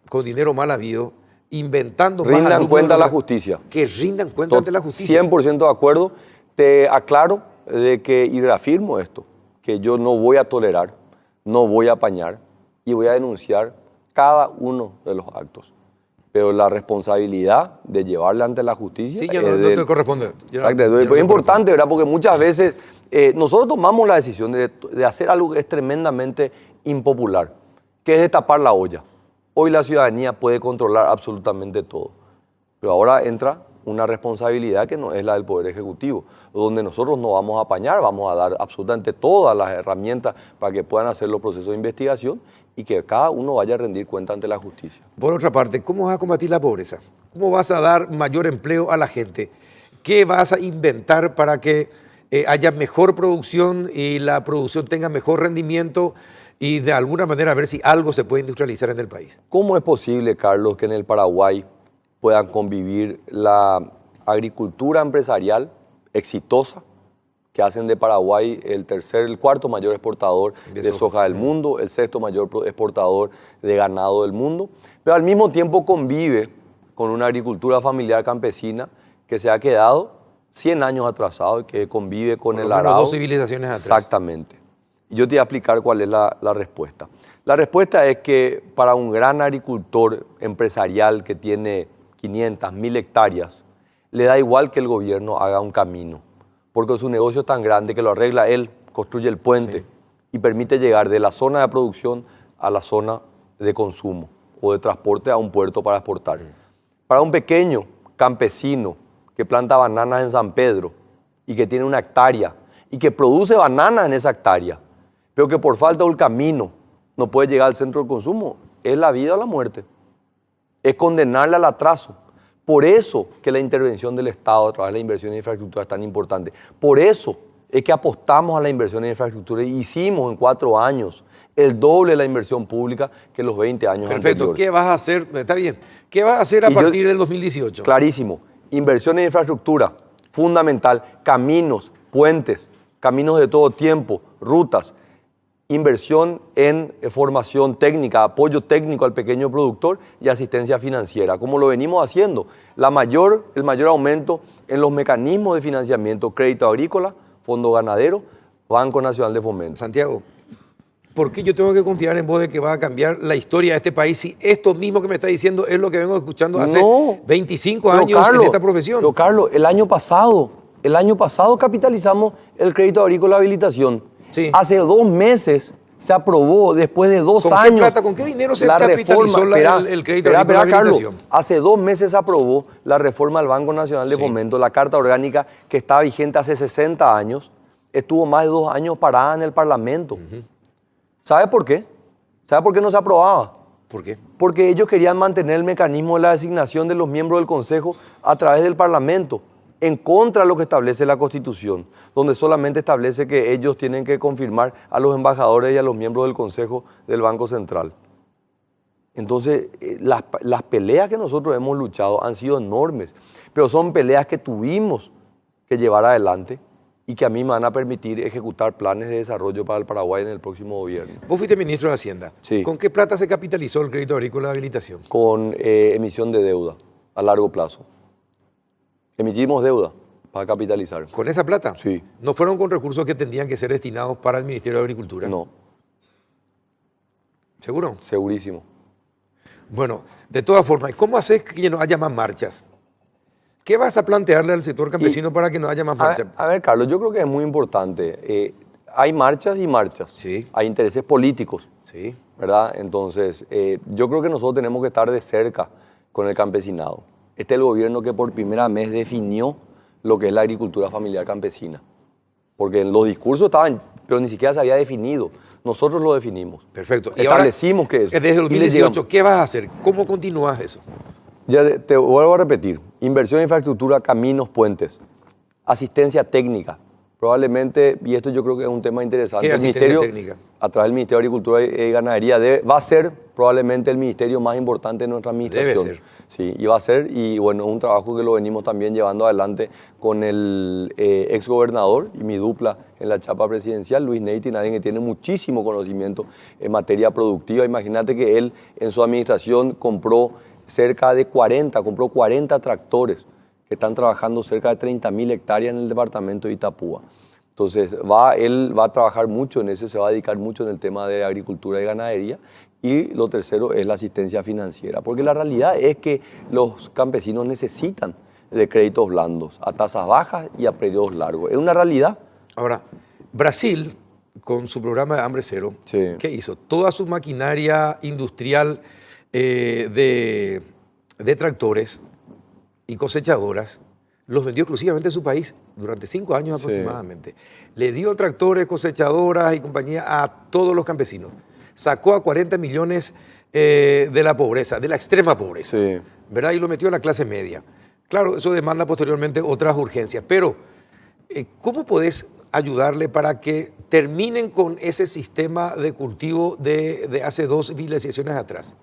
con dinero mal habido, inventando más rindan cuenta a la justicia. Que rindan cuenta ante la justicia. 100% de acuerdo. Te aclaro de que, y reafirmo esto, que yo no voy a tolerar, no voy a apañar y voy a denunciar cada uno de los actos. Pero la responsabilidad de llevarle ante la justicia sí, ya no te corresponde. Exacto. Es importante, ¿verdad? Porque muchas veces nosotros tomamos la decisión de hacer algo que es tremendamente impopular, que es destapar la olla. Hoy la ciudadanía puede controlar absolutamente todo, pero ahora entra una responsabilidad que no es la del Poder Ejecutivo, donde nosotros no vamos a apañar, vamos a dar absolutamente todas las herramientas para que puedan hacer los procesos de investigación y que cada uno vaya a rendir cuenta ante la justicia. Por otra parte, ¿cómo vas a combatir la pobreza? ¿Cómo vas a dar mayor empleo a la gente? ¿Qué vas a inventar para que haya mejor producción y la producción tenga mejor rendimiento y de alguna manera ver si algo se puede industrializar en el país. ¿Cómo es posible, Carlos, que en el Paraguay puedan convivir la agricultura empresarial exitosa, que hacen de Paraguay el cuarto mayor exportador de soja del mundo, el sexto mayor exportador de ganado del mundo, pero al mismo tiempo convive con una agricultura familiar campesina que se ha quedado 100 años atrasado y que convive con el arado? 2 civilizaciones atrás. Exactamente. Y yo te voy a explicar cuál es la respuesta. La respuesta es que para un gran agricultor empresarial que tiene 500, 1000 hectáreas, le da igual que el gobierno haga un camino, porque su negocio es tan grande que lo arregla él, construye el puente y permite llegar de la zona de producción a la zona de consumo o de transporte a un puerto para exportar. Para un pequeño campesino que planta bananas en San Pedro y que tiene una hectárea y que produce bananas en esa hectárea, pero que por falta de un camino no puede llegar al centro de consumo, es la vida o la muerte. Es condenarle al atraso. Por eso que la intervención del Estado a través de la inversión en infraestructura es tan importante. Por eso es que apostamos a la inversión en infraestructura y hicimos en 4 años el doble de la inversión pública que los 20 años anteriores. Perfecto. ¿Qué vas a hacer? Está bien. ¿Qué vas a hacer a partir del 2018? Clarísimo. Inversión en infraestructura, fundamental. Caminos, puentes, caminos de todo tiempo, rutas. Inversión en formación técnica, apoyo técnico al pequeño productor y asistencia financiera, como lo venimos haciendo. El mayor aumento en los mecanismos de financiamiento, crédito agrícola, fondo ganadero, Banco Nacional de Fomento. Santiago, ¿por qué yo tengo que confiar en vos de que va a cambiar la historia de este país si esto mismo que me está diciendo es lo que vengo escuchando hace 25 años en esta profesión? Pero Carlos, el año pasado capitalizamos el crédito agrícola de habilitación. Sí. Hace 2 meses se aprobó, después de 2 años. ¿Con qué plata, con qué dinero se capitalizó el crédito de habilitación? Carlos, hace 2 meses se aprobó la reforma del Banco Nacional de Fomento, la Carta Orgánica que está vigente hace 60 años, estuvo más de 2 años parada en el Parlamento. ¿Sabe por qué? ¿Sabe por qué no se aprobaba? ¿Por qué? Porque ellos querían mantener el mecanismo de la designación de los miembros del Consejo a través del Parlamento, en contra de lo que establece la Constitución, donde solamente establece que ellos tienen que confirmar a los embajadores y a los miembros del Consejo del Banco Central. Entonces, las peleas que nosotros hemos luchado han sido enormes, pero son peleas que tuvimos que llevar adelante y que a mí me van a permitir ejecutar planes de desarrollo para el Paraguay en el próximo gobierno. Vos fuiste ministro de Hacienda. Sí. ¿Con qué plata se capitalizó el crédito agrícola de habilitación? Con emisión de deuda a largo plazo. Emitimos deuda para capitalizar. ¿Con esa plata? Sí. ¿No fueron con recursos que tendrían que ser destinados para el Ministerio de Agricultura? No. ¿Seguro? Segurísimo. Bueno, de todas formas, ¿cómo haces que no haya más marchas? ¿Qué vas a plantearle al sector campesino para que no haya más marchas? A ver, Carlos, yo creo que es muy importante. Hay marchas y marchas. Sí. Hay intereses políticos. Sí. ¿Verdad? Entonces, yo creo que nosotros tenemos que estar de cerca con el campesinado. Este es el gobierno que por primera vez definió lo que es la agricultura familiar campesina. Porque en los discursos estaban, pero ni siquiera se había definido. Nosotros lo definimos. Perfecto. Y establecimos que eso. Desde el 2018, ¿qué vas a hacer? ¿Cómo continúas eso? Ya te vuelvo a repetir. Inversión en infraestructura, caminos, puentes. Asistencia técnica. Probablemente, y esto yo creo que es un tema interesante. ¿Qué asistencia técnica? A través del Ministerio de Agricultura y Ganadería, va a ser probablemente el ministerio más importante de nuestra administración. Debe ser. Sí, y va a ser, y bueno, es un trabajo que lo venimos también llevando adelante con el exgobernador y mi dupla en la chapa presidencial, Luis Neitin, alguien que tiene muchísimo conocimiento en materia productiva. Imagínate que él en su administración compró 40 tractores que están trabajando cerca de 30.000 hectáreas en el departamento de Itapúa. Entonces, él va a trabajar mucho en eso, se va a dedicar mucho en el tema de agricultura y ganadería. Y lo tercero es la asistencia financiera, porque la realidad es que los campesinos necesitan de créditos blandos, a tasas bajas y a periodos largos. Es una realidad. Ahora, Brasil, con su programa de Hambre Cero, Sí. ¿qué hizo? Toda su maquinaria industrial de tractores y cosechadoras los vendió exclusivamente en su país durante 5 años aproximadamente. Le dio tractores, cosechadoras y compañía a todos los campesinos. Sacó a 40 millones de la pobreza, de la extrema pobreza, ¿verdad? Y lo metió a la clase media. Claro, eso demanda posteriormente otras urgencias, pero ¿Cómo podés ayudarle para que terminen con ese sistema de cultivo de hace 2 civilizaciones atrás?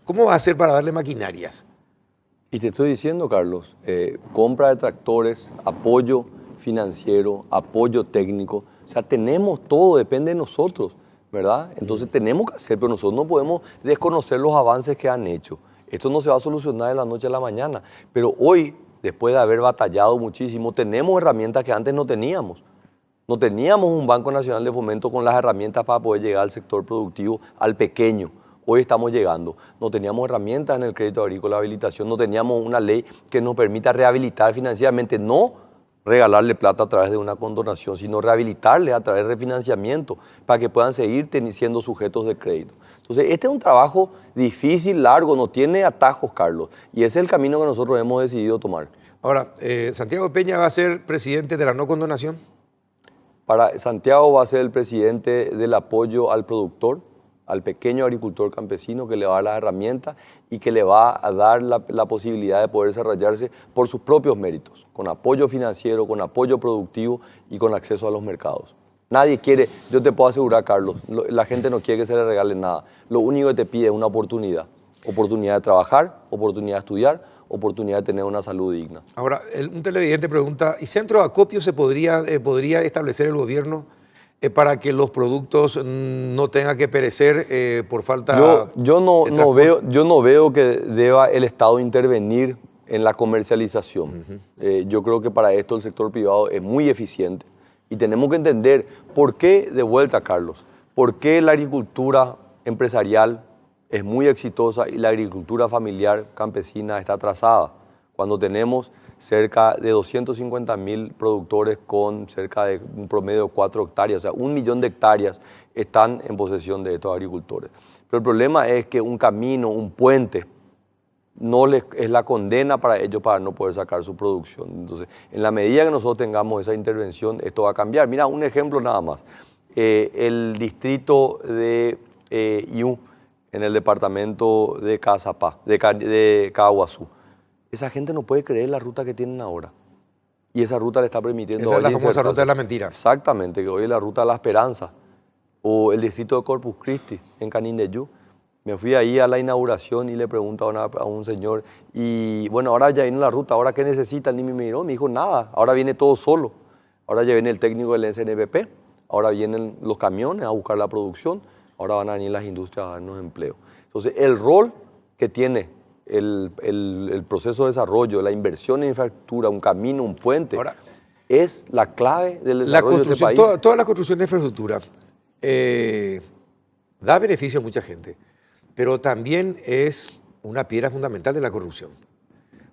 ¿Cómo va a hacer para darle maquinarias? Y te estoy diciendo, Carlos, compra de tractores, apoyo financiero, apoyo técnico. O sea, tenemos todo, depende de nosotros, ¿verdad? Entonces tenemos que hacer, pero nosotros no podemos desconocer los avances que han hecho. Esto no se va a solucionar de la noche a la mañana, pero hoy, después de haber batallado muchísimo, tenemos herramientas que antes no teníamos. No teníamos un Banco Nacional de Fomento con las herramientas para poder llegar al sector productivo, al pequeño. Hoy estamos llegando. No teníamos herramientas en el crédito agrícola de habilitación, no teníamos una ley que nos permita rehabilitar financieramente, no regalarle plata a través de una condonación, sino rehabilitarle a través de refinanciamiento para que puedan seguir siendo sujetos de crédito. Entonces, este es un trabajo difícil, largo, no tiene atajos, Carlos, y ese es el camino que nosotros hemos decidido tomar. Ahora, ¿Santiago Peña va a ser presidente de la no condonación? Para Santiago va a ser el presidente del apoyo al productor, al pequeño agricultor campesino, que le va a dar las herramientas y que le va a dar la posibilidad de poder desarrollarse por sus propios méritos, con apoyo financiero, con apoyo productivo y con acceso a los mercados. Nadie quiere, yo te puedo asegurar, Carlos, la gente no quiere que se le regale nada. Lo único que te pide es una oportunidad. Oportunidad de trabajar, oportunidad de estudiar, oportunidad de tener una salud digna. Ahora, un televidente pregunta, ¿y centro de acopio se podría establecer el gobierno para que los productos no tengan que perecer por falta yo no veo que deba el Estado intervenir en la comercialización. Yo creo que para esto el sector privado es muy eficiente y tenemos que entender por qué, de vuelta, Carlos, por qué la agricultura empresarial es muy exitosa y la agricultura familiar campesina está atrasada, cuando tenemos cerca de 250.000 productores con cerca de un promedio de 4 hectáreas, o sea, 1 millón de hectáreas están en posesión de estos agricultores. Pero el problema es que un camino, un puente, es la condena para ellos para no poder sacar su producción. Entonces, en la medida que nosotros tengamos esa intervención, esto va a cambiar. Mira, un ejemplo nada más. El distrito de Iú, en el departamento de Caaguazú. Esa gente no puede creer la ruta que tienen ahora. Y esa ruta le está permitiendo... Esa es la famosa ruta de la mentira. Exactamente, que hoy es la ruta de la esperanza. O el distrito de Corpus Christi, en Canindeyú. Me fui ahí a la inauguración y le pregunto a un señor, y bueno, ahora ya viene la ruta, ¿ahora qué necesitan? Y me miró, me dijo, nada, ahora viene todo solo. Ahora ya viene el técnico del SNPP, ahora vienen los camiones a buscar la producción, ahora van a venir las industrias a darnos empleo. Entonces, el rol que tiene el proceso de desarrollo, la inversión en infraestructura, un camino, un puente, ahora, es la clave del desarrollo de este país. Toda la construcción de infraestructura da beneficio a mucha gente, pero también es una piedra fundamental de la corrupción,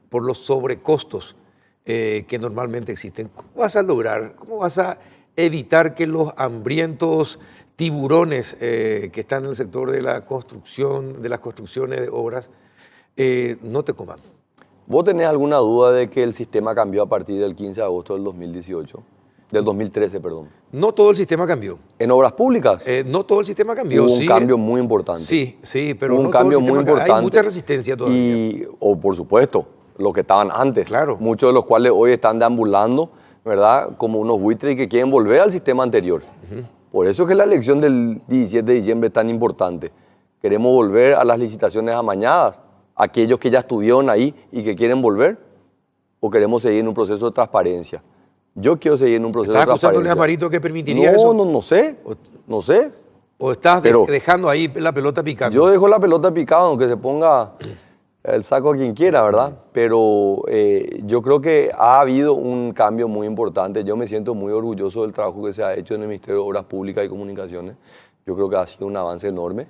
por los sobrecostos que normalmente existen. ¿Cómo vas a lograr, cómo vas a evitar que los hambrientos tiburones que están en el sector de la construcción, de las construcciones de obras, no te coman? ¿Vos tenés alguna duda de que el sistema cambió a partir del 15 de agosto del 2018? Del 2013, perdón. No todo el sistema cambió. ¿En obras públicas? No todo el sistema cambió. Hubo un cambio muy importante. Sí, pero hubo no un cambio todo el muy importante. Hay mucha resistencia todavía. O por supuesto, los que estaban antes. Claro. Muchos de los cuales hoy están deambulando, ¿verdad? Como unos buitres que quieren volver al sistema anterior. Por eso es que la elección del 17 de diciembre es tan importante. Queremos volver a las licitaciones amañadas, aquellos que ya estuvieron ahí y que quieren volver, o queremos seguir en un proceso de transparencia. Yo quiero seguir en un proceso de transparencia. ¿Estás acusando a Amarito que permitiría eso? No sé. No sé. ¿O estás dejando ahí la pelota picando? Yo dejo la pelota picada, aunque se ponga el saco a quien quiera, ¿verdad? Pero yo creo que ha habido un cambio muy importante. Yo me siento muy orgulloso del trabajo que se ha hecho en el Ministerio de Obras Públicas y Comunicaciones. Yo creo que ha sido un avance enorme.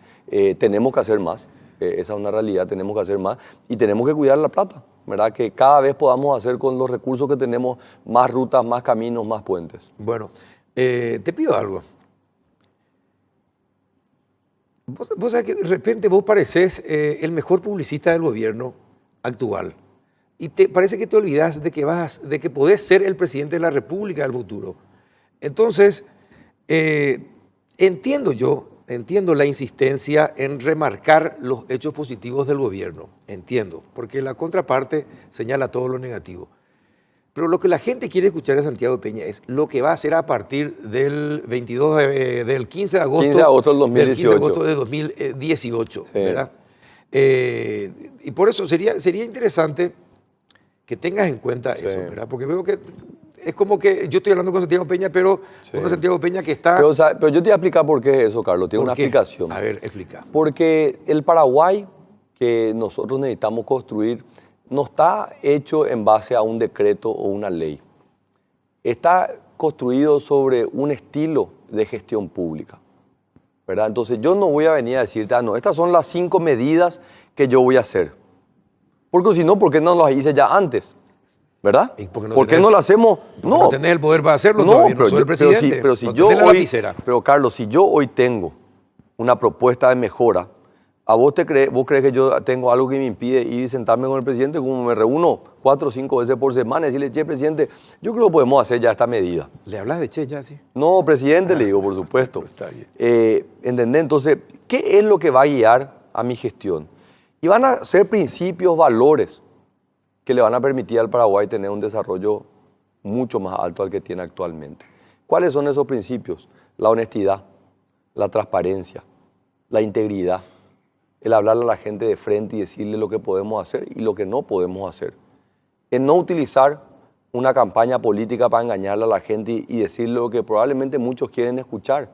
Tenemos que hacer más. Esa es una realidad, tenemos que hacer más. Y tenemos que cuidar la plata, ¿verdad? Que cada vez podamos hacer con los recursos que tenemos más rutas, más caminos, más puentes. Bueno, te pido algo. Vos sabés que de repente vos parecés el mejor publicista del gobierno actual y parece que te olvidás de que podés ser el presidente de la República del futuro. Entonces, entiendo la insistencia en remarcar los hechos positivos del gobierno, entiendo, porque la contraparte señala todo lo negativo. Pero lo que la gente quiere escuchar de Santiago Peña es lo que va a hacer a partir del 15 de agosto, 15 de agosto del 2018. Del 15 de agosto de 2018, sí. ¿Verdad? Y por eso sería interesante que tengas en cuenta eso, ¿verdad? Porque veo que es como que yo estoy hablando con Santiago Peña, pero con Santiago Peña que está... Pero yo te voy a explicar por qué es eso, Carlos. Tiene una explicación. A ver, explica. Porque el Paraguay que nosotros necesitamos construir no está hecho en base a un decreto o una ley. Está construido sobre un estilo de gestión pública, ¿verdad? Entonces yo no voy a venir a decirte, no, estas son las 5 medidas que yo voy a hacer. Porque si no, ¿por qué no las hice ya antes? ¿Verdad? ¿Por qué no lo hacemos? No tenés el poder para hacerlo todavía, no soy el presidente. Pero si yo hoy, pero Carlos, si yo hoy tengo una propuesta de mejora, vos crees que yo tengo algo que me impide ir y sentarme con el presidente, como me reúno 4 o 5 veces por semana y decirle, che, presidente, yo creo que podemos hacer ya esta medida. ¿Le hablas de che ya, sí? No, presidente, le digo, por supuesto. Está bien. ¿Entendés? Entonces, ¿qué es lo que va a guiar a mi gestión? Y van a ser principios, valores que le van a permitir al Paraguay tener un desarrollo mucho más alto al que tiene actualmente. ¿Cuáles son esos principios? La honestidad, la transparencia, la integridad, el hablarle a la gente de frente y decirle lo que podemos hacer y lo que no podemos hacer. El no utilizar una campaña política para engañarle a la gente y decirle lo que probablemente muchos quieren escuchar.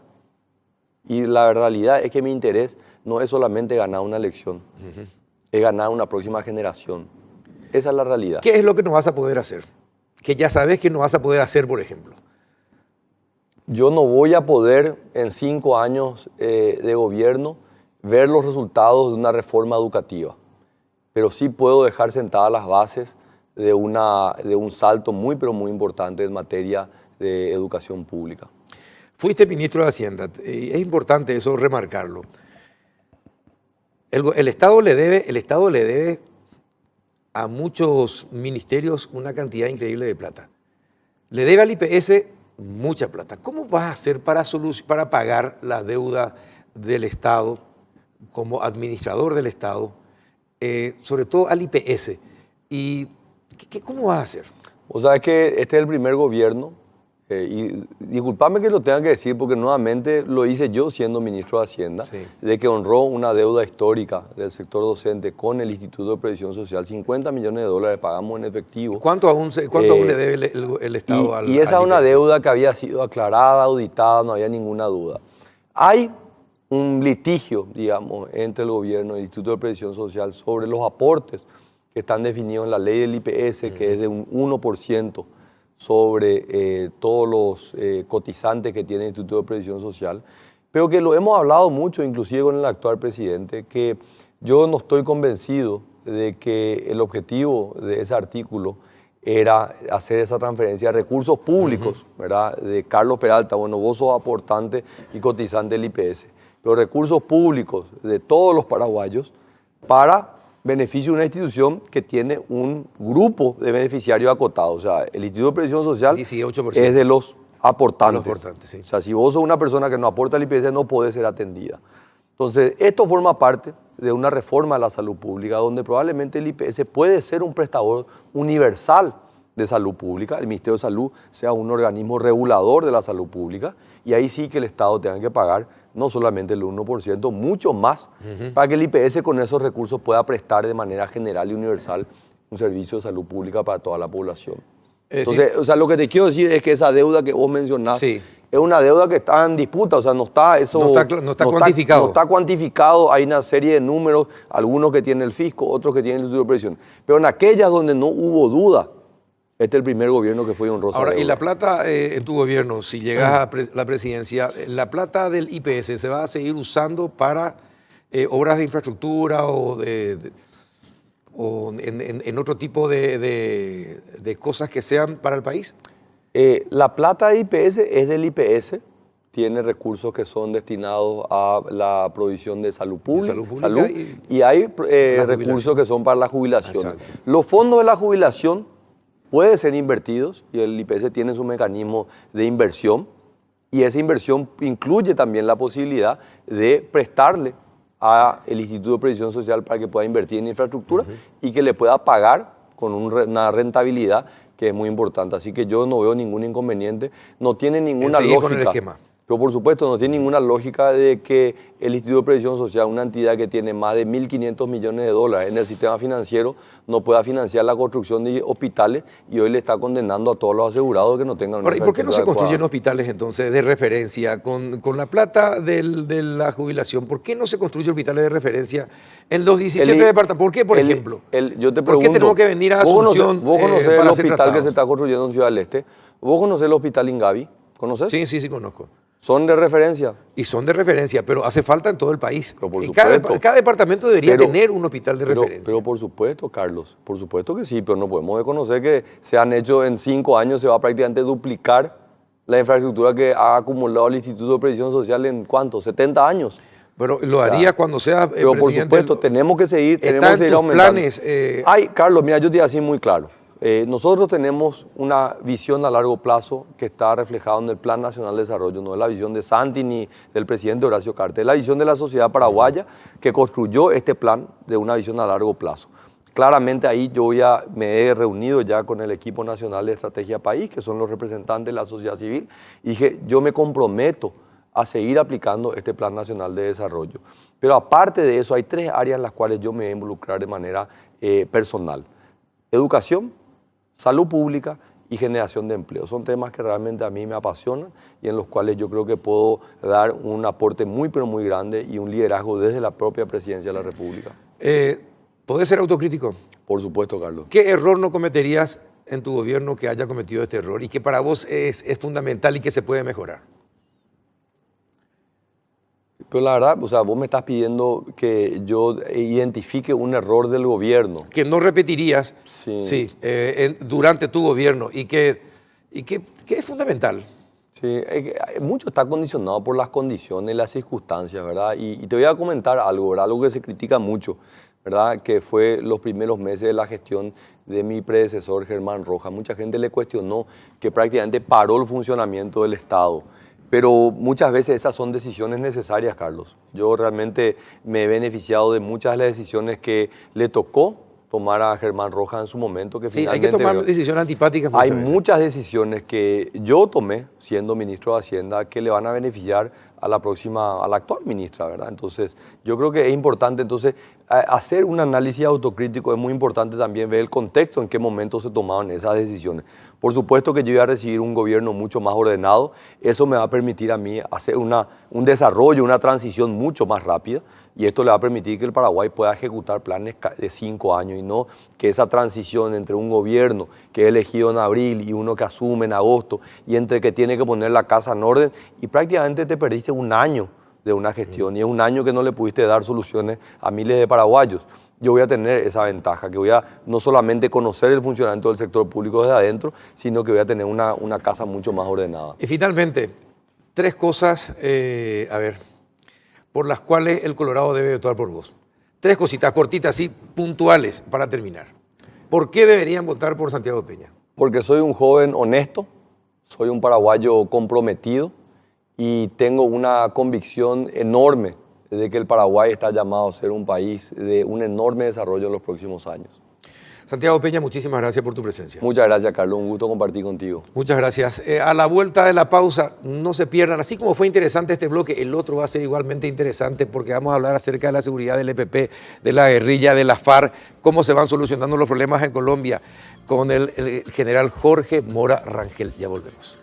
Y la realidad es que mi interés no es solamente ganar una elección, es ganar una próxima generación. Esa es la realidad. ¿Qué es lo que no vas a poder hacer? Que ya sabes que no vas a poder hacer, por ejemplo. Yo no voy a poder en 5 años de gobierno ver los resultados de una reforma educativa, pero sí puedo dejar sentadas las bases de un salto muy, pero muy importante en materia de educación pública. Fuiste ministro de Hacienda, y es importante eso remarcarlo. El Estado le debe a muchos ministerios una cantidad increíble de plata. Le debe al IPS mucha plata. ¿Cómo vas a hacer para pagar la deuda del Estado como administrador del Estado, sobre todo al IPS? ¿Y cómo vas a hacer? O sea, es que este es el primer gobierno, y disculpame que lo tenga que decir porque nuevamente lo hice yo siendo ministro de Hacienda, de que honró una deuda histórica del sector docente con el Instituto de Previsión Social, 50 millones de dólares pagamos en efectivo. ¿Cuánto aún le debe el Estado al IPS? Y esa es una deuda que había sido aclarada, auditada, no había ninguna duda. Hay un litigio, digamos, entre el gobierno y el Instituto de Previsión Social sobre los aportes que están definidos en la ley del IPS, que es de un 1% sobre todos los cotizantes que tiene el Instituto de Previsión Social, pero que lo hemos hablado mucho, inclusive con el actual presidente, que yo no estoy convencido de que el objetivo de ese artículo era hacer esa transferencia de recursos públicos, ¿verdad? De Carlos Peralta, bueno, vos sos aportante y cotizante del IPS, los recursos públicos de todos los paraguayos para beneficio de una institución que tiene un grupo de beneficiarios acotados. O sea, el Instituto de Previsión Social 18%. Es de los aportantes. Sí. O sea, si vos sos una persona que no aporta al IPS, no podés ser atendida. Entonces, esto forma parte de una reforma de la salud pública, donde probablemente el IPS puede ser un prestador universal de salud pública, el Ministerio de Salud sea un organismo regulador de la salud pública, y ahí sí que el Estado tenga que pagar no solamente el 1%, mucho más, para que el IPS con esos recursos pueda prestar de manera general y universal un servicio de salud pública para toda la población. Entonces, o sea, lo que te quiero decir es que esa deuda que vos mencionás es una deuda que está en disputa, o sea, no está cuantificado. No está cuantificado, hay una serie de números, algunos que tiene el fisco, otros que tiene el Instituto de Previsión, pero en aquellas donde no hubo duda, este es el primer gobierno que fue honroso. Ahora, y la plata en tu gobierno, si llegas a la presidencia, ¿la plata del IPS se va a seguir usando para obras de infraestructura o en otro tipo de cosas que sean para el país? La plata de IPS es del IPS, tiene recursos que son destinados a la provisión de salud pública, y hay recursos que son para la jubilación. Exacto. Los fondos de la jubilación pueden ser invertidos y el IPS tiene su mecanismo de inversión, y esa inversión incluye también la posibilidad de prestarle al Instituto de Previsión Social para que pueda invertir en infraestructura y que le pueda pagar con una rentabilidad que es muy importante. Así que yo no veo ningún inconveniente, no tiene ninguna lógica. Con el esquema. Pero por supuesto no tiene ninguna lógica de que el Instituto de Previsión Social, una entidad que tiene más de 1.500 millones de dólares en el sistema financiero, no pueda financiar la construcción de hospitales y hoy le está condenando a todos los asegurados que no tengan una Ahora, ¿y por qué no se adecuada? construyen hospitales entonces de referencia con la plata de la jubilación? ¿Por qué no se construyen hospitales de referencia en los 17 departamentos? ¿Por qué, por ejemplo? Yo te pregunto, ¿por qué tenemos que venir a Asunción ¿Vos conocés el para ser hospital tratados? que se está construyendo en Ciudad del Este? ¿Vos conocés el hospital Ingavi? ¿Conoces? Sí, conozco. Son de referencia. Y son de referencia, pero hace falta en todo el país. Pero por En supuesto. cada departamento debería tener un hospital de referencia. Pero por supuesto, Carlos, por supuesto que sí, pero no podemos desconocer que se han hecho en 5 años, se va a prácticamente duplicar la infraestructura que ha acumulado el Instituto de Previsión Social en ¿cuánto? 70 años. Pero lo haría cuando sea pero por supuesto, tenemos que seguir aumentando. Planes, Carlos, mira, yo te digo así muy claro. Nosotros tenemos una visión a largo plazo que está reflejada en el Plan Nacional de Desarrollo, no es la visión de Santi ni del presidente Horacio Cartes, es la visión de la sociedad paraguaya que construyó este plan de una visión a largo plazo. Claramente ahí me he reunido ya con el equipo nacional de Estrategia País, que son los representantes de la sociedad civil, y dije, yo me comprometo a seguir aplicando este Plan Nacional de Desarrollo. Pero aparte de eso, hay 3 áreas en las cuales yo me voy a involucrar de manera personal. Educación, salud pública y generación de empleo. Son temas que realmente a mí me apasionan y en los cuales yo creo que puedo dar un aporte muy, pero muy grande y un liderazgo desde la propia Presidencia de la República. ¿Podés ser autocrítico? Por supuesto, Carlos. ¿Qué error no cometerías en tu gobierno que haya cometido este error y que para vos es fundamental y que se puede mejorar? Pero la verdad, o sea, vos me estás pidiendo que yo identifique un error del gobierno. Que no repetirías durante tu gobierno y que es fundamental. Sí, mucho está condicionado por las condiciones, las circunstancias, ¿verdad? Y te voy a comentar algo, ¿verdad? Algo que se critica mucho, ¿verdad? Que fue los primeros meses de la gestión de mi predecesor, Germán Rojas. Mucha gente le cuestionó que prácticamente paró el funcionamiento del Estado. Pero muchas veces esas son decisiones necesarias, Carlos. Yo realmente me he beneficiado de muchas de las decisiones que le tocó tomar a Germán Rojas en su momento. Que sí, hay que tomar decisiones antipáticas. Hay muchas decisiones que yo tomé siendo ministro de Hacienda que le van a beneficiar a la actual ministra, ¿verdad? Entonces, yo creo que es importante hacer un análisis autocrítico. Es muy importante también ver el contexto en qué momento se tomaron esas decisiones. Por supuesto que yo voy a recibir un gobierno mucho más ordenado. Eso me va a permitir a mí hacer un desarrollo, una transición mucho más rápida. Y esto le va a permitir que el Paraguay pueda ejecutar planes de 5 años y no que esa transición entre un gobierno que es elegido en abril y uno que asume en agosto y entre que tiene que poner la casa en orden y prácticamente te perdiste un año de una gestión y es un año que no le pudiste dar soluciones a miles de paraguayos. Yo voy a tener esa ventaja, que voy a no solamente conocer el funcionamiento del sector público desde adentro, sino que voy a tener una casa mucho más ordenada. Y finalmente, 3 cosas, por las cuales el Colorado debe votar por vos. 3 cositas cortitas, así, puntuales, para terminar. ¿Por qué deberían votar por Santiago Peña? Porque soy un joven honesto, soy un paraguayo comprometido y tengo una convicción enorme de que el Paraguay está llamado a ser un país de un enorme desarrollo en los próximos años. Santiago Peña, muchísimas gracias por tu presencia. Muchas gracias, Carlos. Un gusto compartir contigo. Muchas gracias. A la vuelta de la pausa, no se pierdan. Así como fue interesante este bloque, el otro va a ser igualmente interesante porque vamos a hablar acerca de la seguridad del EPP, de la guerrilla, de la FARC, cómo se van solucionando los problemas en Colombia con el general Jorge Mora Rangel. Ya volvemos.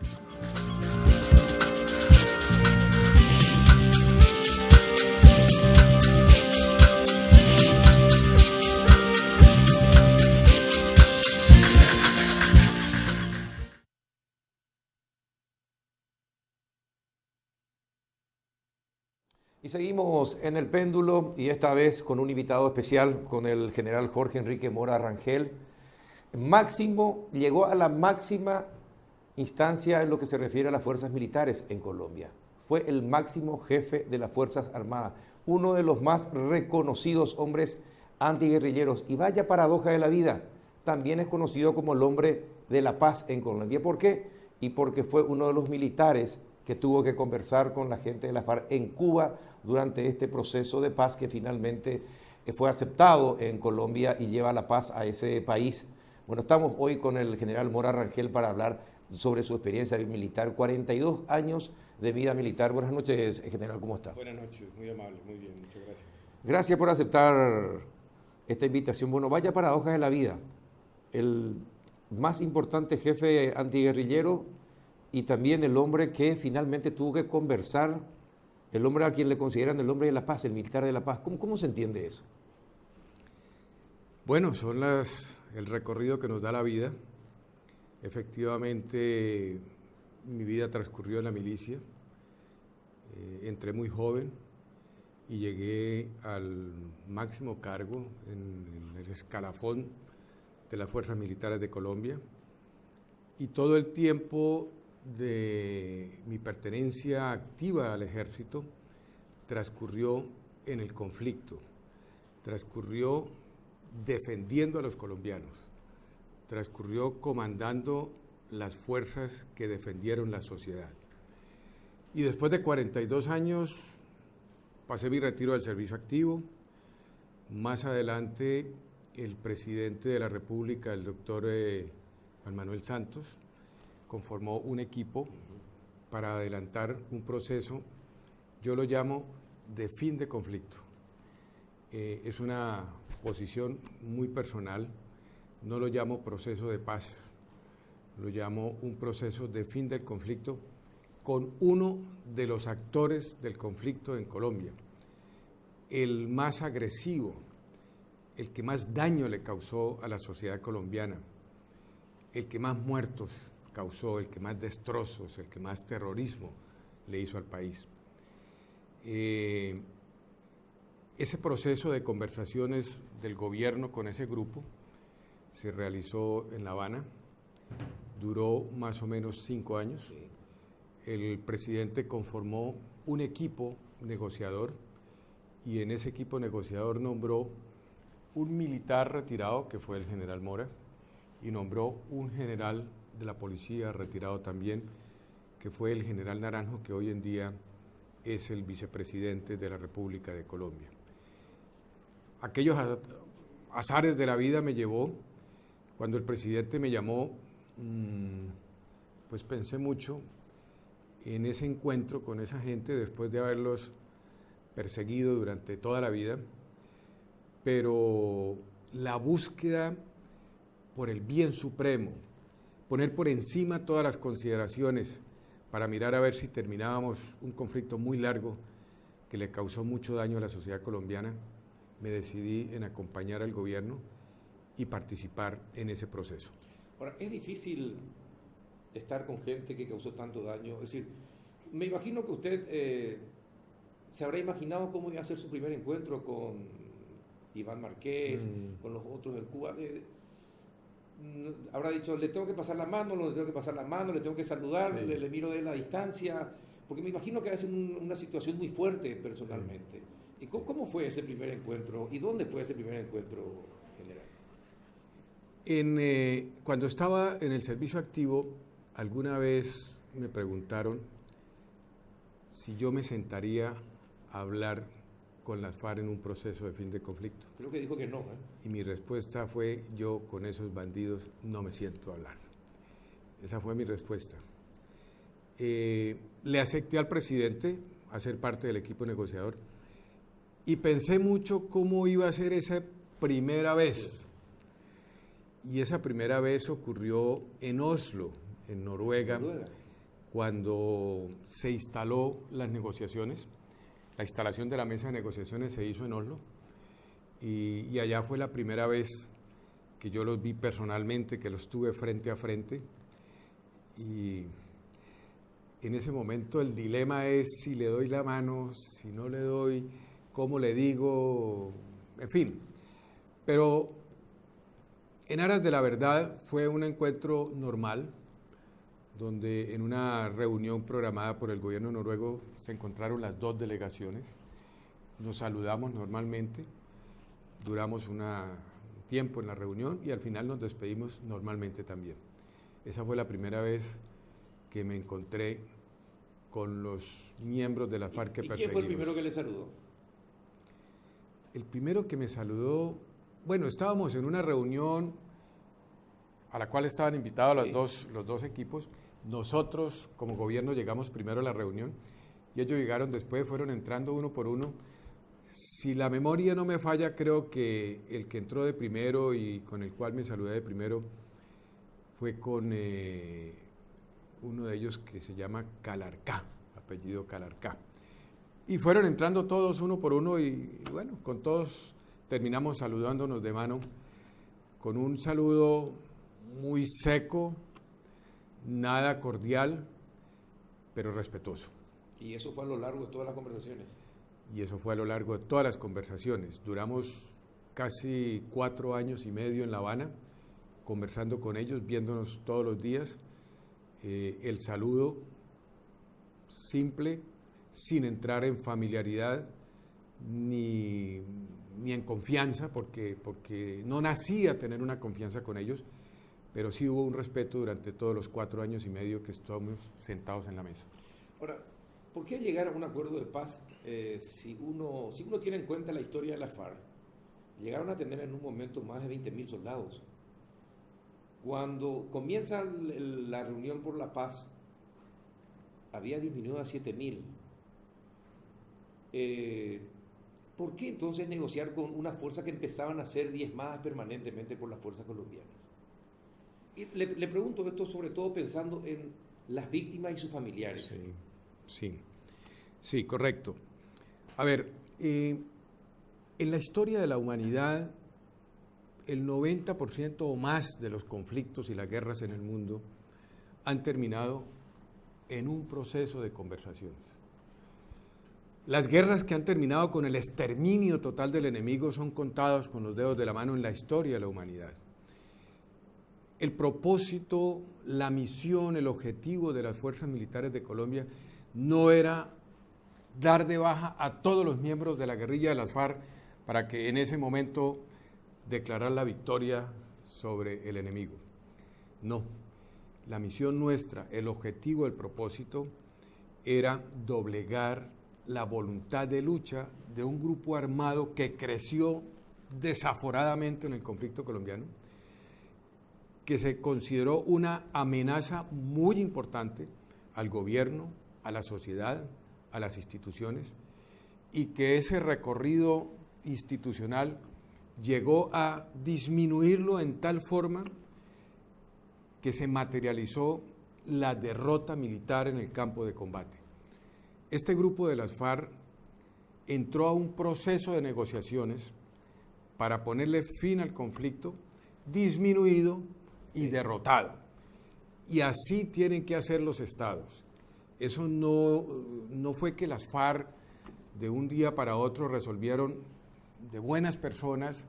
Y seguimos en el péndulo y esta vez con un invitado especial, con el general Jorge Enrique Mora Rangel. Llegó a la máxima instancia en lo que se refiere a las fuerzas militares en Colombia. Fue el máximo jefe de las Fuerzas Armadas, uno de los más reconocidos hombres antiguerrilleros. Y vaya paradoja de la vida, también es conocido como el hombre de la paz en Colombia. ¿Por qué? Y porque fue uno de los militares que tuvo que conversar con la gente de la FARC en Cuba durante este proceso de paz que finalmente fue aceptado en Colombia y lleva la paz a ese país Bueno, estamos hoy con el general Mora Rangel para hablar sobre su experiencia militar, 42 años de vida militar. Buenas noches, general, ¿cómo está? Buenas noches, muy amable, muy bien, muchas gracias. Gracias por aceptar esta invitación. Bueno, vaya paradojas de la vida. El más importante jefe antiguerrillero y también el hombre que finalmente tuvo que conversar, el hombre a quien le consideran el hombre de la paz, el militar de la paz. ¿Cómo se entiende eso? Bueno, son el recorrido que nos da la vida. Efectivamente, mi vida transcurrió en la milicia. Entré muy joven y llegué al máximo cargo en el escalafón de las Fuerzas Militares de Colombia. Y todo el tiempo de mi pertenencia activa al ejército transcurrió en el conflicto, transcurrió defendiendo a los colombianos, transcurrió comandando las fuerzas que defendieron la sociedad. Y después de 42 años pasé mi retiro del servicio activo. Más adelante el presidente de la República, el doctor Juan Manuel Santos, conformó un equipo para adelantar un proceso, yo lo llamo de fin de conflicto. Es una posición muy personal, no lo llamo proceso de paz, lo llamo un proceso de fin del conflicto con uno de los actores del conflicto en Colombia, el más agresivo, el que más daño le causó a la sociedad colombiana, el que más muertos causó, el que más destrozos, el que más terrorismo le hizo al país. Ese proceso de conversaciones del gobierno con ese grupo se realizó en La Habana, duró más o menos 5 años. El presidente conformó un equipo negociador y en ese equipo negociador nombró un militar retirado, que fue el general Mora, y nombró un general de la policía retirado también, que fue el general Naranjo, que hoy en día es el vicepresidente de la República de Colombia. Aquellos azares de la vida me llevó, cuando el presidente me llamó, pues pensé mucho en ese encuentro con esa gente después de haberlos perseguido durante toda la vida, pero la búsqueda por el bien supremo, poner por encima todas las consideraciones para mirar a ver si terminábamos un conflicto muy largo que le causó mucho daño a la sociedad colombiana, me decidí en acompañar al gobierno y participar en ese proceso. Ahora, es difícil estar con gente que causó tanto daño. Es decir, me imagino que usted se habrá imaginado cómo iba a ser su primer encuentro con Iván Márquez, con los otros en Cuba. Habrá dicho, le tengo que pasar la mano, no le tengo que pasar la mano, le tengo que saludar, sí. le miro de la distancia, porque me imagino que va a ser una situación muy fuerte personalmente. ¿Y cómo fue ese primer encuentro? ¿Y dónde fue ese primer encuentro, general? Cuando estaba en el servicio activo, alguna vez me preguntaron si yo me sentaría a hablar con las FARC en un proceso de fin de conflicto. Creo que dijo que no. Y mi respuesta fue, yo con esos bandidos no me siento a hablar. Esa fue mi respuesta. Le acepté al presidente a ser parte del equipo negociador y pensé mucho cómo iba a ser esa primera vez. Y esa primera vez ocurrió en Oslo, en Noruega, cuando se instaló las negociaciones. La instalación de la mesa de negociaciones se hizo en Oslo y allá fue la primera vez que yo los vi personalmente, que los tuve frente a frente. Y en ese momento el dilema es si le doy la mano, si no le doy, cómo le digo, en fin. Pero en aras de la verdad fue un encuentro normal, donde en una reunión programada por el gobierno noruego se encontraron las dos delegaciones, nos saludamos normalmente, duramos un tiempo en la reunión y al final nos despedimos normalmente también. Esa fue la primera vez que me encontré con los miembros de la FARC que perseguimos. ¿Y quién fue el primero que le saludó? El primero que me saludó, bueno, estábamos en una reunión a la cual estaban invitados los dos equipos. Nosotros, como gobierno, llegamos primero a la reunión y ellos llegaron después, fueron entrando uno por uno. Si la memoria no me falla, creo que el que entró de primero y con el cual me saludé de primero fue con uno de ellos que se llama Calarcá, apellido Calarcá. Y fueron entrando todos uno por uno y bueno, con todos terminamos saludándonos de mano, con un saludo muy seco, nada cordial, pero respetuoso. ¿Y eso fue a lo largo de todas las conversaciones? Y eso fue a lo largo de todas las conversaciones. Duramos casi 4 años y medio en La Habana, conversando con ellos, viéndonos todos los días. El saludo simple, sin entrar en familiaridad ni en confianza, porque no nací a tener una confianza con ellos, pero sí hubo un respeto durante todos los 4 años y medio que estuvimos sentados en la mesa. Ahora, ¿por qué llegar a un acuerdo de paz si uno tiene en cuenta la historia de la FARC? Llegaron a tener en un momento más de 20.000 soldados. Cuando comienza la reunión por la paz, había disminuido a 7.000. ¿Por qué entonces negociar con una fuerza que empezaban a ser diezmadas permanentemente por las fuerzas colombianas? Y le pregunto esto sobre todo pensando en las víctimas y sus familiares. Sí, correcto. A ver, en la historia de la humanidad, el 90% o más de los conflictos y las guerras en el mundo han terminado en un proceso de conversaciones. Las guerras que han terminado con el exterminio total del enemigo son contadas con los dedos de la mano en la historia de la humanidad. El propósito, la misión, el objetivo de las fuerzas militares de Colombia no era dar de baja a todos los miembros de la guerrilla de las FARC para que en ese momento declarar la victoria sobre el enemigo. No, la misión nuestra, el objetivo, el propósito era doblegar la voluntad de lucha de un grupo armado que creció desaforadamente en el conflicto colombiano, que se consideró una amenaza muy importante al gobierno, a la sociedad, a las instituciones, y que ese recorrido institucional llegó a disminuirlo en tal forma que se materializó la derrota militar en el campo de combate. Este grupo de las FARC entró a un proceso de negociaciones para ponerle fin al conflicto, disminuido y derrotado. Y así tienen que hacer los estados. Eso no fue que las FARC de un día para otro resolvieron de buenas personas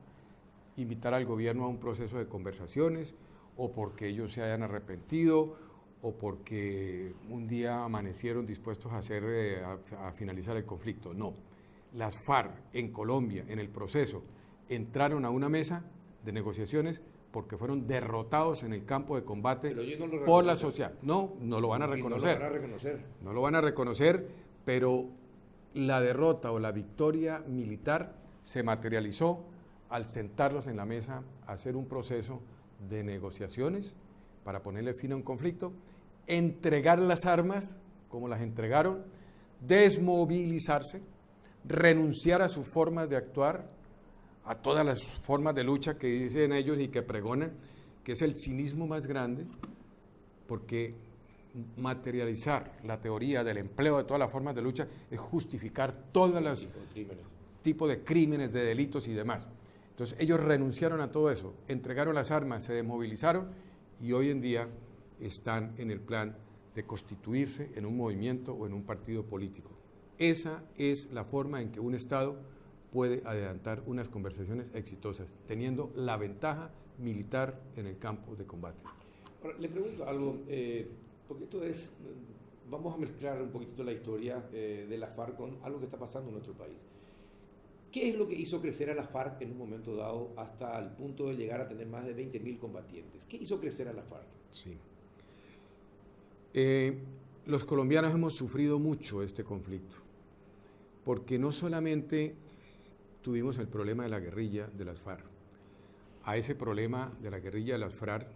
invitar al gobierno a un proceso de conversaciones, o porque ellos se hayan arrepentido, o porque un día amanecieron dispuestos a finalizar el conflicto. No, las FARC en Colombia, en el proceso, entraron a una mesa de negociaciones porque fueron derrotados en el campo de combate por la sociedad. No lo van a reconocer. No lo van a reconocer, pero la derrota o la victoria militar se materializó al sentarlos en la mesa a hacer un proceso de negociaciones para ponerle fin a un conflicto, entregar las armas como las entregaron, desmovilizarse, renunciar a sus formas de actuar, a todas las formas de lucha que dicen ellos y que pregonan, que es el cinismo más grande, porque materializar la teoría del empleo de todas las formas de lucha es justificar todos los tipos de crímenes, de delitos y demás. Entonces ellos renunciaron a todo eso, entregaron las armas, se desmovilizaron y hoy en día están en el plan de constituirse en un movimiento o en un partido político. Esa es la forma en que un Estado puede adelantar unas conversaciones exitosas, teniendo la ventaja militar en el campo de combate. Ahora, le pregunto algo, porque esto es, vamos a mezclar un poquito la historia de la FARC con algo que está pasando en nuestro país. ¿Qué es lo que hizo crecer a la FARC en un momento dado hasta el punto de llegar a tener más de 20.000 combatientes? ¿Qué hizo crecer a la FARC? Sí. Los colombianos hemos sufrido mucho este conflicto, porque no solamente tuvimos el problema de la guerrilla de las FARC, a ese problema de la guerrilla de las FARC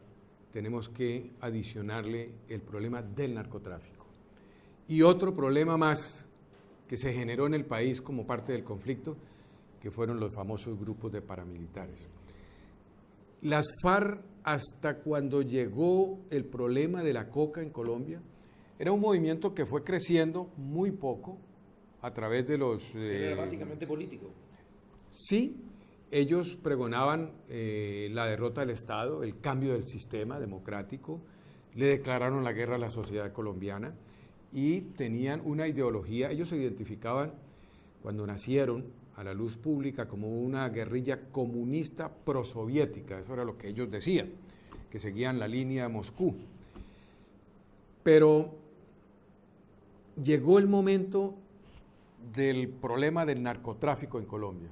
tenemos que adicionarle el problema del narcotráfico. Y otro problema más que se generó en el país como parte del conflicto, que fueron los famosos grupos de paramilitares. Las FARC, hasta cuando llegó el problema de la coca en Colombia, era un movimiento que fue creciendo muy poco a través de los... Era básicamente político. Sí, ellos pregonaban la derrota del Estado, el cambio del sistema democrático, le declararon la guerra a la sociedad colombiana y tenían una ideología. Ellos se identificaban cuando nacieron a la luz pública como una guerrilla comunista prosoviética, eso era lo que ellos decían, que seguían la línea de Moscú. Pero llegó el momento del problema del narcotráfico en Colombia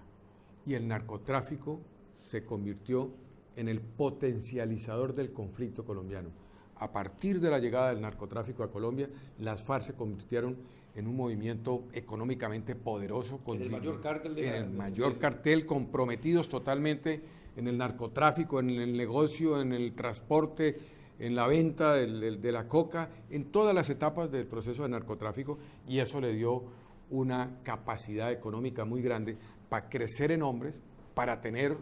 y el narcotráfico se convirtió en el potencializador del conflicto colombiano. A partir de la llegada del narcotráfico a Colombia, las FARC se convirtieron en un movimiento económicamente poderoso. En el mayor cártel en el mayor cartel, comprometidos totalmente en el narcotráfico, en el negocio, en el transporte, en la venta de la coca, en todas las etapas del proceso de narcotráfico, y eso le dio una capacidad económica muy grande para crecer en hombres, para tener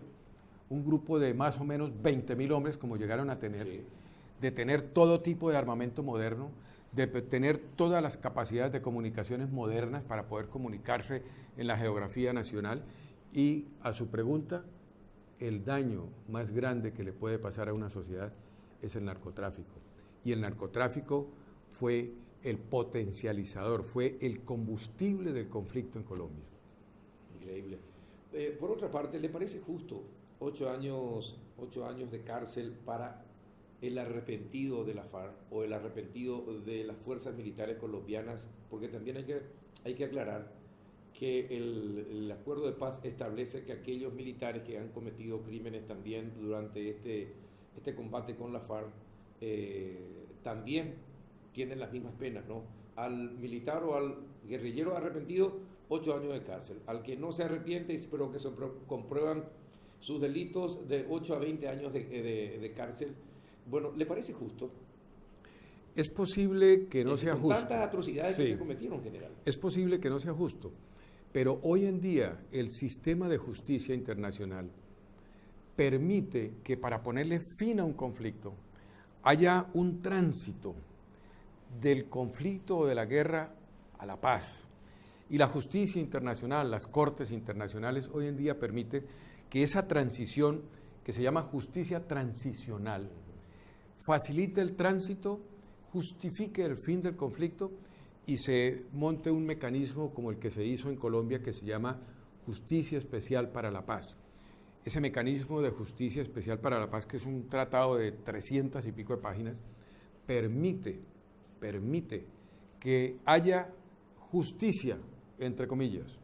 un grupo de más o menos 20.000 hombres, como llegaron a tener, sí, de tener todo tipo de armamento moderno, de tener todas las capacidades de comunicaciones modernas para poder comunicarse en la geografía nacional. Y a su pregunta, el daño más grande que le puede pasar a una sociedad es el narcotráfico. Y el narcotráfico fue el potencializador, fue el combustible del conflicto en Colombia. Increíble. Por otra parte, ¿le parece justo 8 años de cárcel para el arrepentido de la FARC o el arrepentido de las fuerzas militares colombianas? Porque también hay que aclarar que el acuerdo de paz establece que aquellos militares que han cometido crímenes también durante este combate con la FARC también tienen las mismas penas, ¿no? Al militar o al guerrillero arrepentido, 8 años de cárcel. Al que no se arrepiente, pero que se comprueban sus delitos, de 8 a 20 años de cárcel. Bueno, ¿le parece justo? Es posible que no sea justo. Tantas atrocidades que se cometieron, general. Es posible que no sea justo, pero hoy en día el sistema de justicia internacional permite que para ponerle fin a un conflicto haya un tránsito del conflicto o de la guerra a la paz. Y la justicia internacional, las cortes internacionales hoy en día permite que esa transición, que se llama justicia transicional, facilite el tránsito, justifique el fin del conflicto y se monte un mecanismo como el que se hizo en Colombia, que se llama Justicia Especial para la Paz. Ese mecanismo de Justicia Especial para la Paz, que es un tratado de 300 y pico de páginas, permite que haya justicia, entre comillas,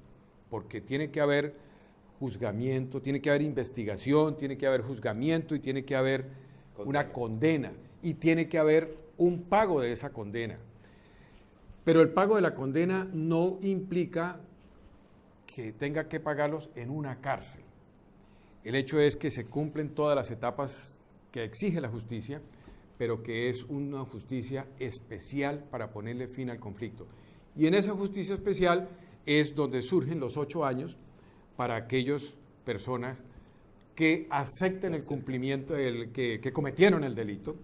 porque tiene que haber juzgamiento, tiene que haber investigación, tiene que haber juzgamiento y tiene que haber una condena y tiene que haber un pago de esa condena. Pero el pago de la condena no implica que tenga que pagarlos en una cárcel. El hecho es que se cumplen todas las etapas que exige la justicia, pero que es una justicia especial para ponerle fin al conflicto. Y en esa justicia especial es donde surgen los 8 años para aquellas personas que acepten el cumplimiento, que cometieron el delito,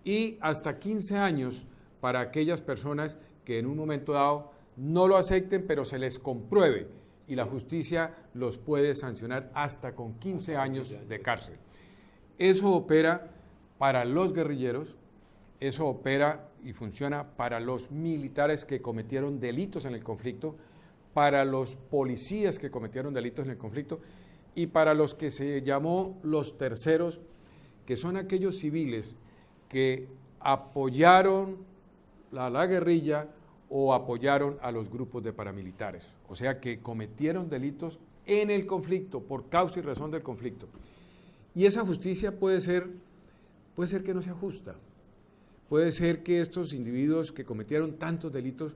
y hasta 15 años para aquellas personas que en un momento dado no lo acepten, pero se les compruebe, y la justicia los puede sancionar hasta con 15 años de cárcel. Eso opera para los guerrilleros, eso opera y funciona para los militares que cometieron delitos en el conflicto, para los policías que cometieron delitos en el conflicto y para los que se llamó los terceros, que son aquellos civiles que apoyaron a la guerrilla o apoyaron a los grupos de paramilitares, o sea que cometieron delitos en el conflicto, por causa y razón del conflicto. Y esa justicia puede ser que no sea justa, puede ser que estos individuos que cometieron tantos delitos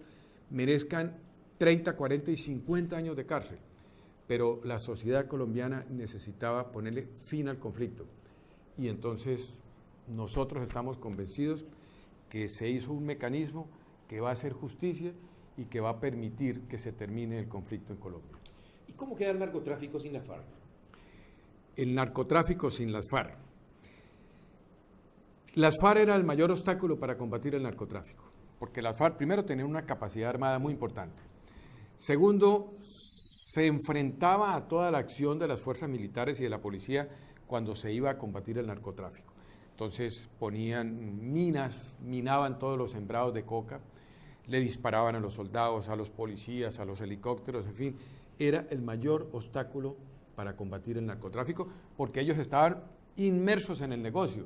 merezcan 30, 40 y 50 años de cárcel, pero la sociedad colombiana necesitaba ponerle fin al conflicto. Y entonces nosotros estamos convencidos que se hizo un mecanismo que va a hacer justicia y que va a permitir que se termine el conflicto en Colombia. ¿Y cómo queda el narcotráfico sin las FARC? El narcotráfico sin las FARC. Las FARC era el mayor obstáculo para combatir el narcotráfico, porque las FARC primero tenían una capacidad armada muy importante. Segundo, se enfrentaba a toda la acción de las fuerzas militares y de la policía cuando se iba a combatir el narcotráfico. Entonces ponían minas, minaban todos los sembrados de coca, le disparaban a los soldados, a los policías, a los helicópteros, en fin, era el mayor obstáculo para combatir el narcotráfico porque ellos estaban inmersos en el negocio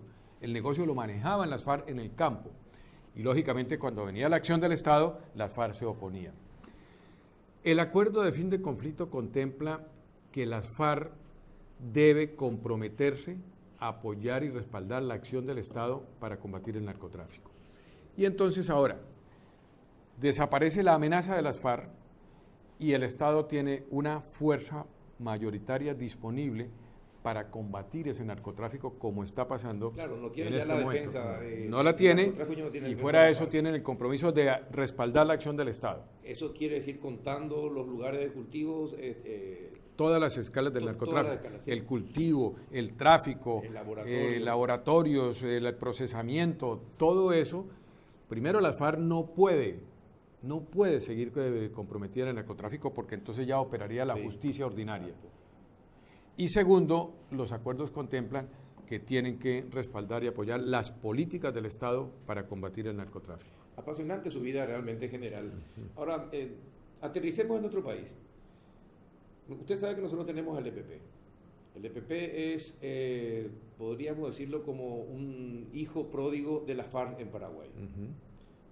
lo manejaban las FARC en el campo y lógicamente cuando venía la acción del Estado, las FARC se oponían. El acuerdo de fin de conflicto contempla que las FARC debe comprometerse a apoyar y respaldar la acción del Estado para combatir el narcotráfico. Y entonces ahora, desaparece la amenaza de las FARC y el Estado tiene una fuerza mayoritaria disponible para combatir ese narcotráfico como está pasando. Claro, no quieren en ya este la momento. defensa. No la tiene, no tiene y fuera de eso tienen el compromiso de respaldar la acción del Estado. Eso quiere decir contando los lugares de cultivos. Todas las escalas del narcotráfico, escalas, sí. El cultivo, el tráfico, laboratorios, el procesamiento, todo eso. Primero las FARC no puede seguir comprometida en el narcotráfico porque entonces ya operaría la justicia ordinaria. Exacto. Y segundo, los acuerdos contemplan que tienen que respaldar y apoyar las políticas del Estado para combatir el narcotráfico. Apasionante su vida realmente general. Ahora, aterricemos en nuestro país. Usted sabe que nosotros tenemos el EPP. El EPP es, podríamos decirlo, como un hijo pródigo de las FARC en Paraguay.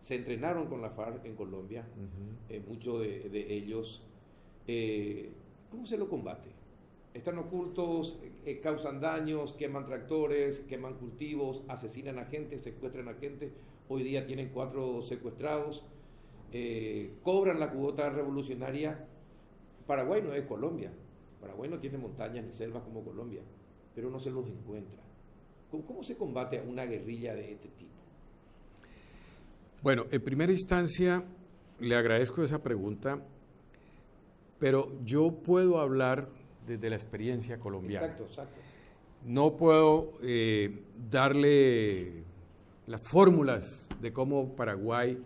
Se entrenaron con la FARC en Colombia, muchos de ellos. ¿Cómo se lo combate? Están ocultos, causan daños, queman tractores, queman cultivos, asesinan a gente, secuestran a gente. Hoy día tienen 4 secuestrados, cobran la cuota revolucionaria. Paraguay no es Colombia, Paraguay no tiene montañas ni selvas como Colombia, pero no se los encuentra. ¿Cómo se combate a una guerrilla de este tipo? Bueno, en primera instancia le agradezco esa pregunta, pero yo puedo hablar desde la experiencia colombiana. Exacto. No puedo darle las fórmulas de cómo Paraguay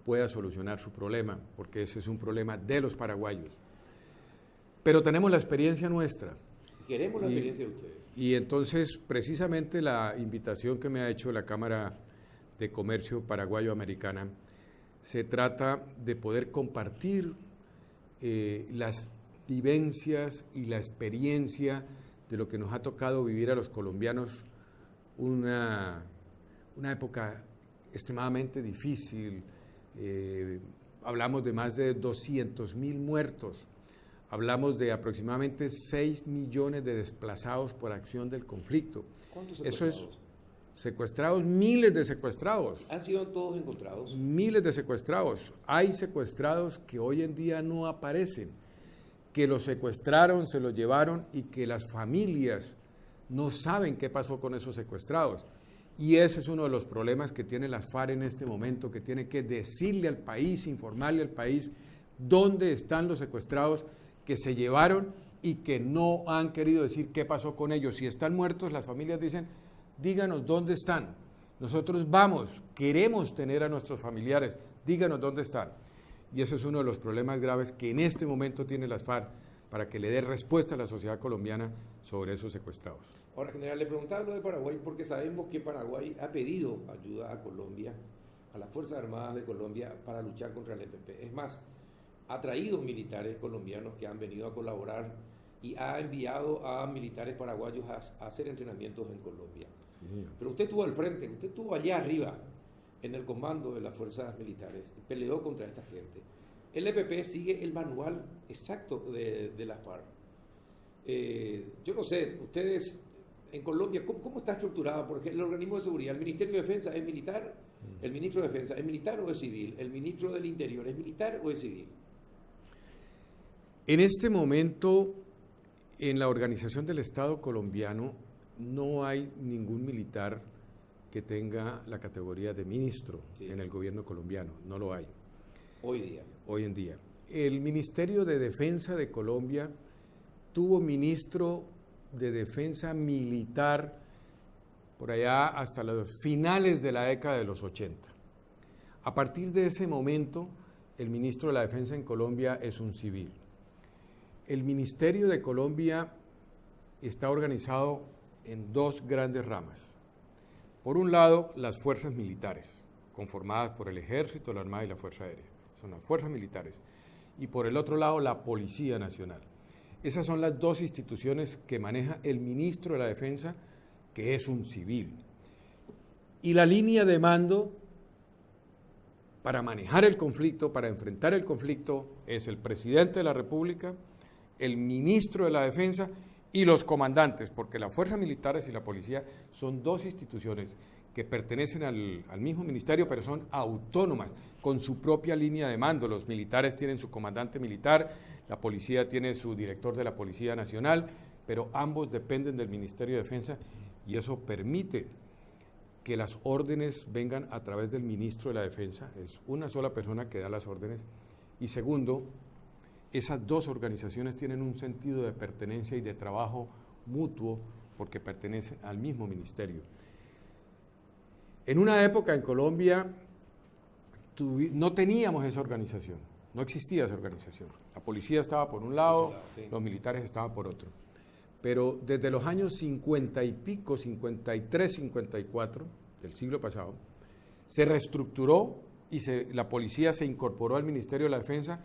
pueda solucionar su problema, porque ese es un problema de los paraguayos. Pero tenemos la experiencia nuestra. Queremos la experiencia de ustedes. Y entonces, precisamente la invitación que me ha hecho la Cámara de Comercio Paraguayo-Americana, se trata de poder compartir las vivencias y la experiencia de lo que nos ha tocado vivir a los colombianos, una época extremadamente difícil. Hablamos de más de 200.000 muertos, hablamos de aproximadamente 6 millones de desplazados por acción del conflicto. ¿Cuántos secuestrados? Eso es secuestrados, miles de secuestrados. ¿Han sido todos encontrados? Miles de secuestrados. Hay secuestrados que hoy en día no aparecen, que los secuestraron, se los llevaron y que las familias no saben qué pasó con esos secuestrados. Y ese es uno de los problemas que tiene la FARC en este momento, que tiene que decirle al país, informarle al país dónde están los secuestrados que se llevaron y que no han querido decir qué pasó con ellos. Si están muertos, las familias dicen, díganos dónde están. Nosotros queremos tener a nuestros familiares, díganos dónde están. Y ese es uno de los problemas graves que en este momento tiene las FARC para que le dé respuesta a la sociedad colombiana sobre esos secuestrados. Ahora, general, le preguntaba lo de Paraguay porque sabemos que Paraguay ha pedido ayuda a Colombia, a las Fuerzas Armadas de Colombia, para luchar contra el EPP. Es más, ha traído militares colombianos que han venido a colaborar y ha enviado a militares paraguayos a hacer entrenamientos en Colombia. Sí. Pero usted estuvo al frente, usted estuvo allá arriba, en el comando de las fuerzas militares, y peleó contra esta gente. El EPP sigue el manual exacto de la FARC. Yo no sé, ustedes en Colombia, ¿cómo está estructurado? Porque el organismo de seguridad, el Ministerio de Defensa es militar, el ministro de Defensa es militar o es civil, el ministro del Interior es militar o es civil. En este momento, en la organización del Estado colombiano, no hay ningún militar que tenga la categoría de ministro en el gobierno colombiano. No lo hay. Hoy en día. El Ministerio de Defensa de Colombia tuvo ministro de Defensa militar por allá hasta los finales de la década de los 80. A partir de ese momento, el ministro de la Defensa en Colombia es un civil. El Ministerio de Colombia está organizado en dos grandes ramas. Por un lado, las fuerzas militares, conformadas por el Ejército, la Armada y la Fuerza Aérea. Son las fuerzas militares. Y por el otro lado, la Policía Nacional. Esas son las dos instituciones que maneja el ministro de la Defensa, que es un civil. Y la línea de mando para manejar el conflicto, para enfrentar el conflicto, es el presidente de la República, el ministro de la Defensa y los comandantes, porque las fuerzas militares y la policía son dos instituciones que pertenecen al mismo ministerio, pero son autónomas, con su propia línea de mando. Los militares tienen su comandante militar, la policía tiene su director de la Policía Nacional, pero ambos dependen del Ministerio de Defensa y eso permite que las órdenes vengan a través del ministro de la Defensa. Es una sola persona que da las órdenes. Y segundo, esas dos organizaciones tienen un sentido de pertenencia y de trabajo mutuo porque pertenecen al mismo ministerio. En una época en Colombia no teníamos esa organización, no existía esa organización. La policía estaba por un lado, los militares estaban por otro. Pero desde los años 50 y pico, 53, 54 del siglo pasado, se reestructuró y la policía se incorporó al Ministerio de la Defensa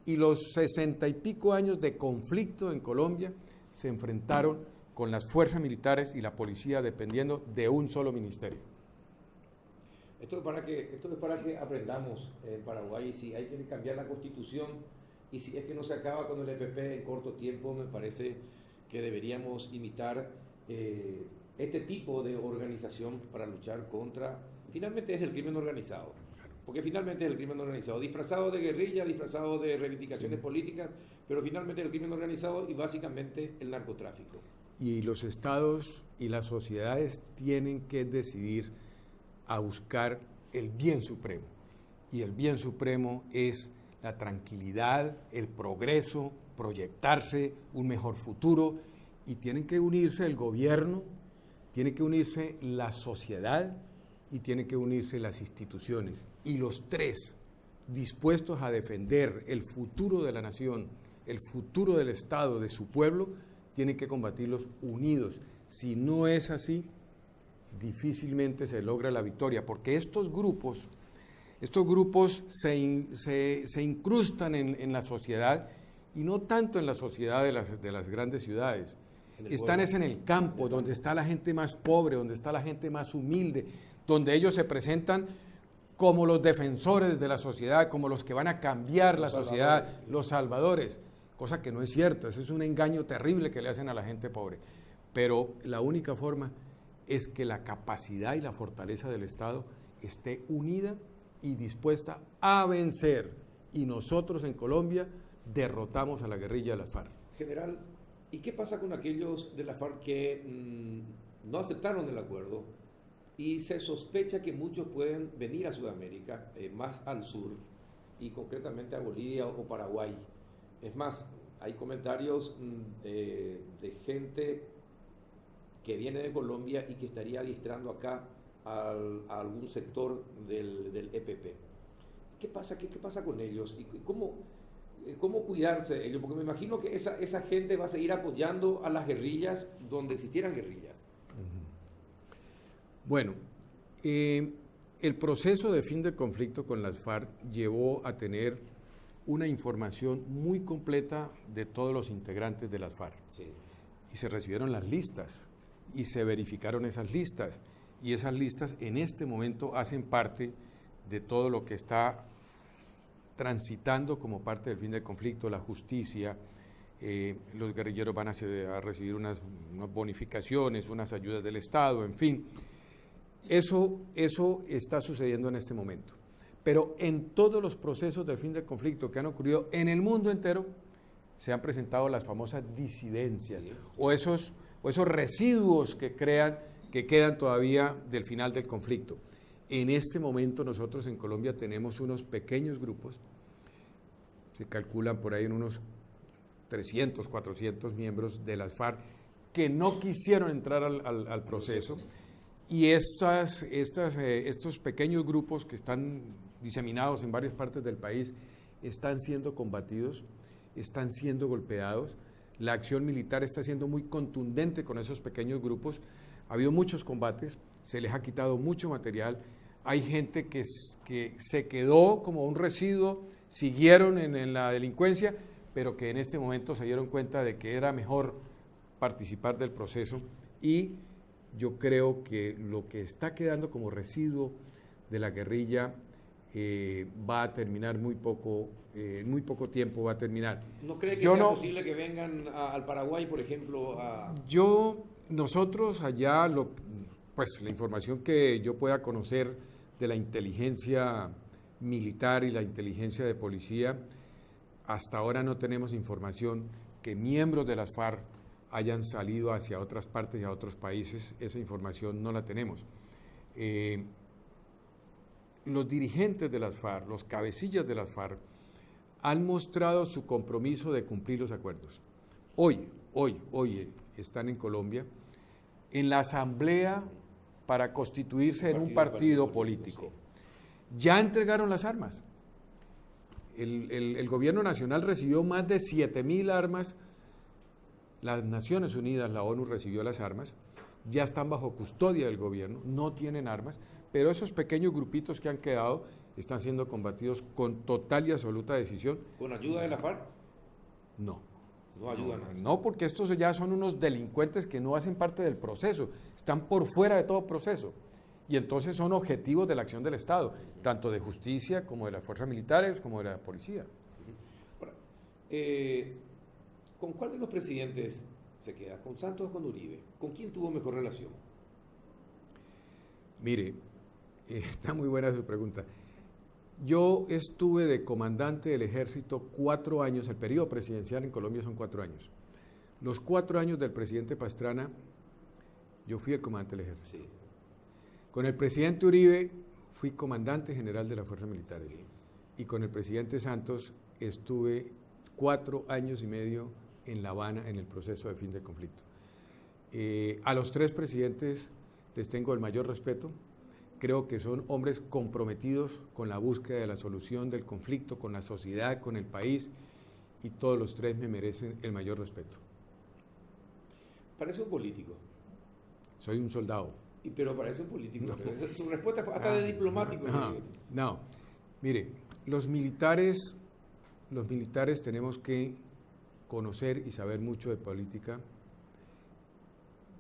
y los 60 y pico años de conflicto en Colombia se enfrentaron con las fuerzas militares y la policía dependiendo de un solo ministerio. Esto es para que aprendamos en Paraguay, si hay que cambiar la Constitución y si es que no se acaba con el EPP en corto tiempo, me parece que deberíamos imitar este tipo de organización para luchar contra, finalmente es el crimen organizado, porque finalmente es el crimen organizado, disfrazado de guerrilla, disfrazado de reivindicaciones políticas, pero finalmente es el crimen organizado y básicamente el narcotráfico. Y los estados y las sociedades tienen que decidir a buscar el bien supremo, y el bien supremo es la tranquilidad, el progreso, proyectarse un mejor futuro, y tienen que unirse el gobierno, tiene que unirse la sociedad y tienen que unirse las instituciones, y los tres dispuestos a defender el futuro de la nación, el futuro del Estado, de su pueblo, tienen que combatirlos unidos. Si no es así, difícilmente se logra la victoria, porque estos grupos se incrustan en la sociedad, y no tanto en la sociedad de las grandes ciudades. Están en el campo, donde está la gente más pobre, donde está la gente más humilde, donde ellos se presentan como los defensores de la sociedad, como los que van a cambiar la sociedad, los salvadores, cosa que no es cierta. Ese es un engaño terrible que le hacen a la gente pobre. Pero la única forma es que la capacidad y la fortaleza del Estado esté unida y dispuesta a vencer. Y nosotros en Colombia derrotamos a la guerrilla de las FARC. General, ¿y qué pasa con aquellos de la FARC que no aceptaron el acuerdo y se sospecha que muchos pueden venir a Sudamérica, más al sur, y concretamente a Bolivia o Paraguay? Es más, hay comentarios de gente que viene de Colombia y que estaría adiestrando acá a algún sector del EPP. ¿Qué pasa con ellos? ¿Y cómo cuidarse de ellos? Porque me imagino que esa gente va a seguir apoyando a las guerrillas donde existieran guerrillas. Bueno, el proceso de fin del conflicto con las FARC llevó a tener una información muy completa de todos los integrantes de las FARC. Sí. Y se recibieron las listas y se verificaron esas listas, y esas listas en este momento hacen parte de todo lo que está transitando como parte del fin del conflicto, la justicia. Los guerrilleros van a recibir unas bonificaciones, unas ayudas del Estado, en fin. Eso está sucediendo en este momento. Pero en todos los procesos del fin del conflicto que han ocurrido en el mundo entero, se han presentado las famosas disidencias, sí, o esos residuos que crean que quedan todavía del final del conflicto. En este momento nosotros en Colombia tenemos unos pequeños grupos, se calculan por ahí en unos 300, 400 miembros de las FARC que no quisieron entrar al proceso, y estos pequeños grupos que están diseminados en varias partes del país están siendo combatidos, están siendo golpeados. La acción militar está siendo muy contundente con esos pequeños grupos. Ha habido muchos combates, se les ha quitado mucho material. Hay gente que se quedó como un residuo, siguieron en la delincuencia, pero que en este momento se dieron cuenta de que era mejor participar del proceso, y yo creo que lo que está quedando como residuo de la guerrilla va a terminar en muy poco tiempo va a terminar. ¿No cree que sea posible que vengan al Paraguay, por ejemplo? Nosotros allá, pues la información que yo pueda conocer de la inteligencia militar y la inteligencia de policía, hasta ahora no tenemos información que miembros de las FARC hayan salido hacia otras partes y a otros países. Esa información no la tenemos. Los dirigentes de las FARC, los cabecillas de las FARC, han mostrado su compromiso de cumplir los acuerdos. Hoy están en Colombia, en la asamblea para constituirse en un partido político. Ya entregaron las armas. El gobierno nacional recibió más de 7.000 armas. Las Naciones Unidas, la ONU, recibió las armas. Ya están bajo custodia del gobierno, no tienen armas, pero esos pequeños grupitos que han quedado están siendo combatidos con total y absoluta decisión. ¿Con ayuda de la FARC? No. No ayudan. No, porque estos ya son unos delincuentes que no hacen parte del proceso, están por fuera de todo proceso, y entonces son objetivos de la acción del Estado, tanto de justicia como de las fuerzas militares, como de la policía. Ahora, ¿con cuál de los presidentes se queda? ¿Con Santos o con Uribe? ¿Con quién tuvo mejor relación? Mire, está muy buena su pregunta. Yo estuve de comandante del ejército 4 años, el periodo presidencial en Colombia son 4 años. Los 4 años del presidente Pastrana, yo fui el comandante del ejército. Sí. Con el presidente Uribe fui comandante general de las fuerzas militares. Sí. Y con el presidente Santos estuve 4 años y medio en La Habana en el proceso de fin del conflicto. A los 3 presidentes les tengo el mayor respeto. Creo que son hombres comprometidos con la búsqueda de la solución del conflicto, con la sociedad, con el país, y todos los 3 me merecen el mayor respeto. Parece un político. Soy un soldado. Pero parece un político. No. Su respuesta fue hasta de diplomático. No, mire, los militares tenemos que conocer y saber mucho de política.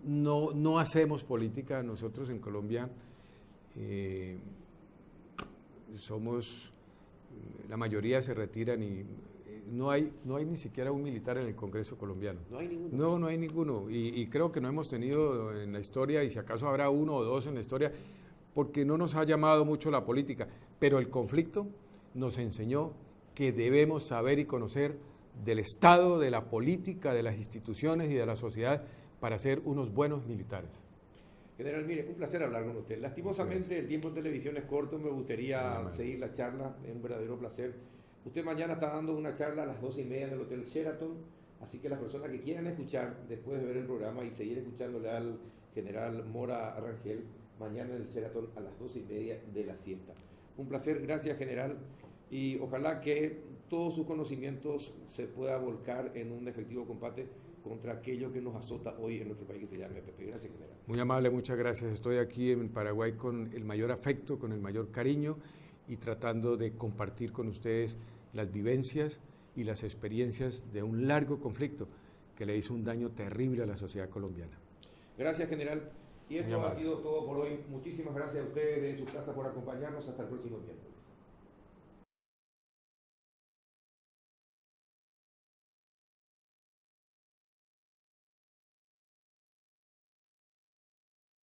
No hacemos política. Nosotros en Colombia la mayoría se retiran y no hay ni siquiera un militar en el Congreso colombiano. No hay ninguno. No hay ninguno. Y creo que no hemos tenido en la historia, y si acaso habrá 1 o 2 en la historia, porque no nos ha llamado mucho la política. Pero el conflicto nos enseñó que debemos saber y conocer del Estado, de la política, de las instituciones y de la sociedad para ser unos buenos militares. General, mire, un placer hablar con usted. Lastimosamente el tiempo en televisión es corto, me gustaría seguir la charla, es un verdadero placer. Usted mañana está dando una charla a las 12:30 en el Hotel Sheraton, así que las personas que quieran escuchar, después de ver el programa y seguir escuchándole al general Mora Rangel, mañana en el Sheraton a las 12:30 de la siesta. Un placer, gracias general, y ojalá que todos sus conocimientos se pueda volcar en un efectivo combate contra aquello que nos azota hoy en nuestro país, que se llama EPP. Gracias, general. Muy amable, muchas gracias. Estoy aquí en Paraguay con el mayor afecto, con el mayor cariño, y tratando de compartir con ustedes las vivencias y las experiencias de un largo conflicto que le hizo un daño terrible a la sociedad colombiana. Gracias, general. Y esto ha sido todo por hoy. Muchísimas gracias a ustedes de su casa por acompañarnos. Hasta el próximo viernes.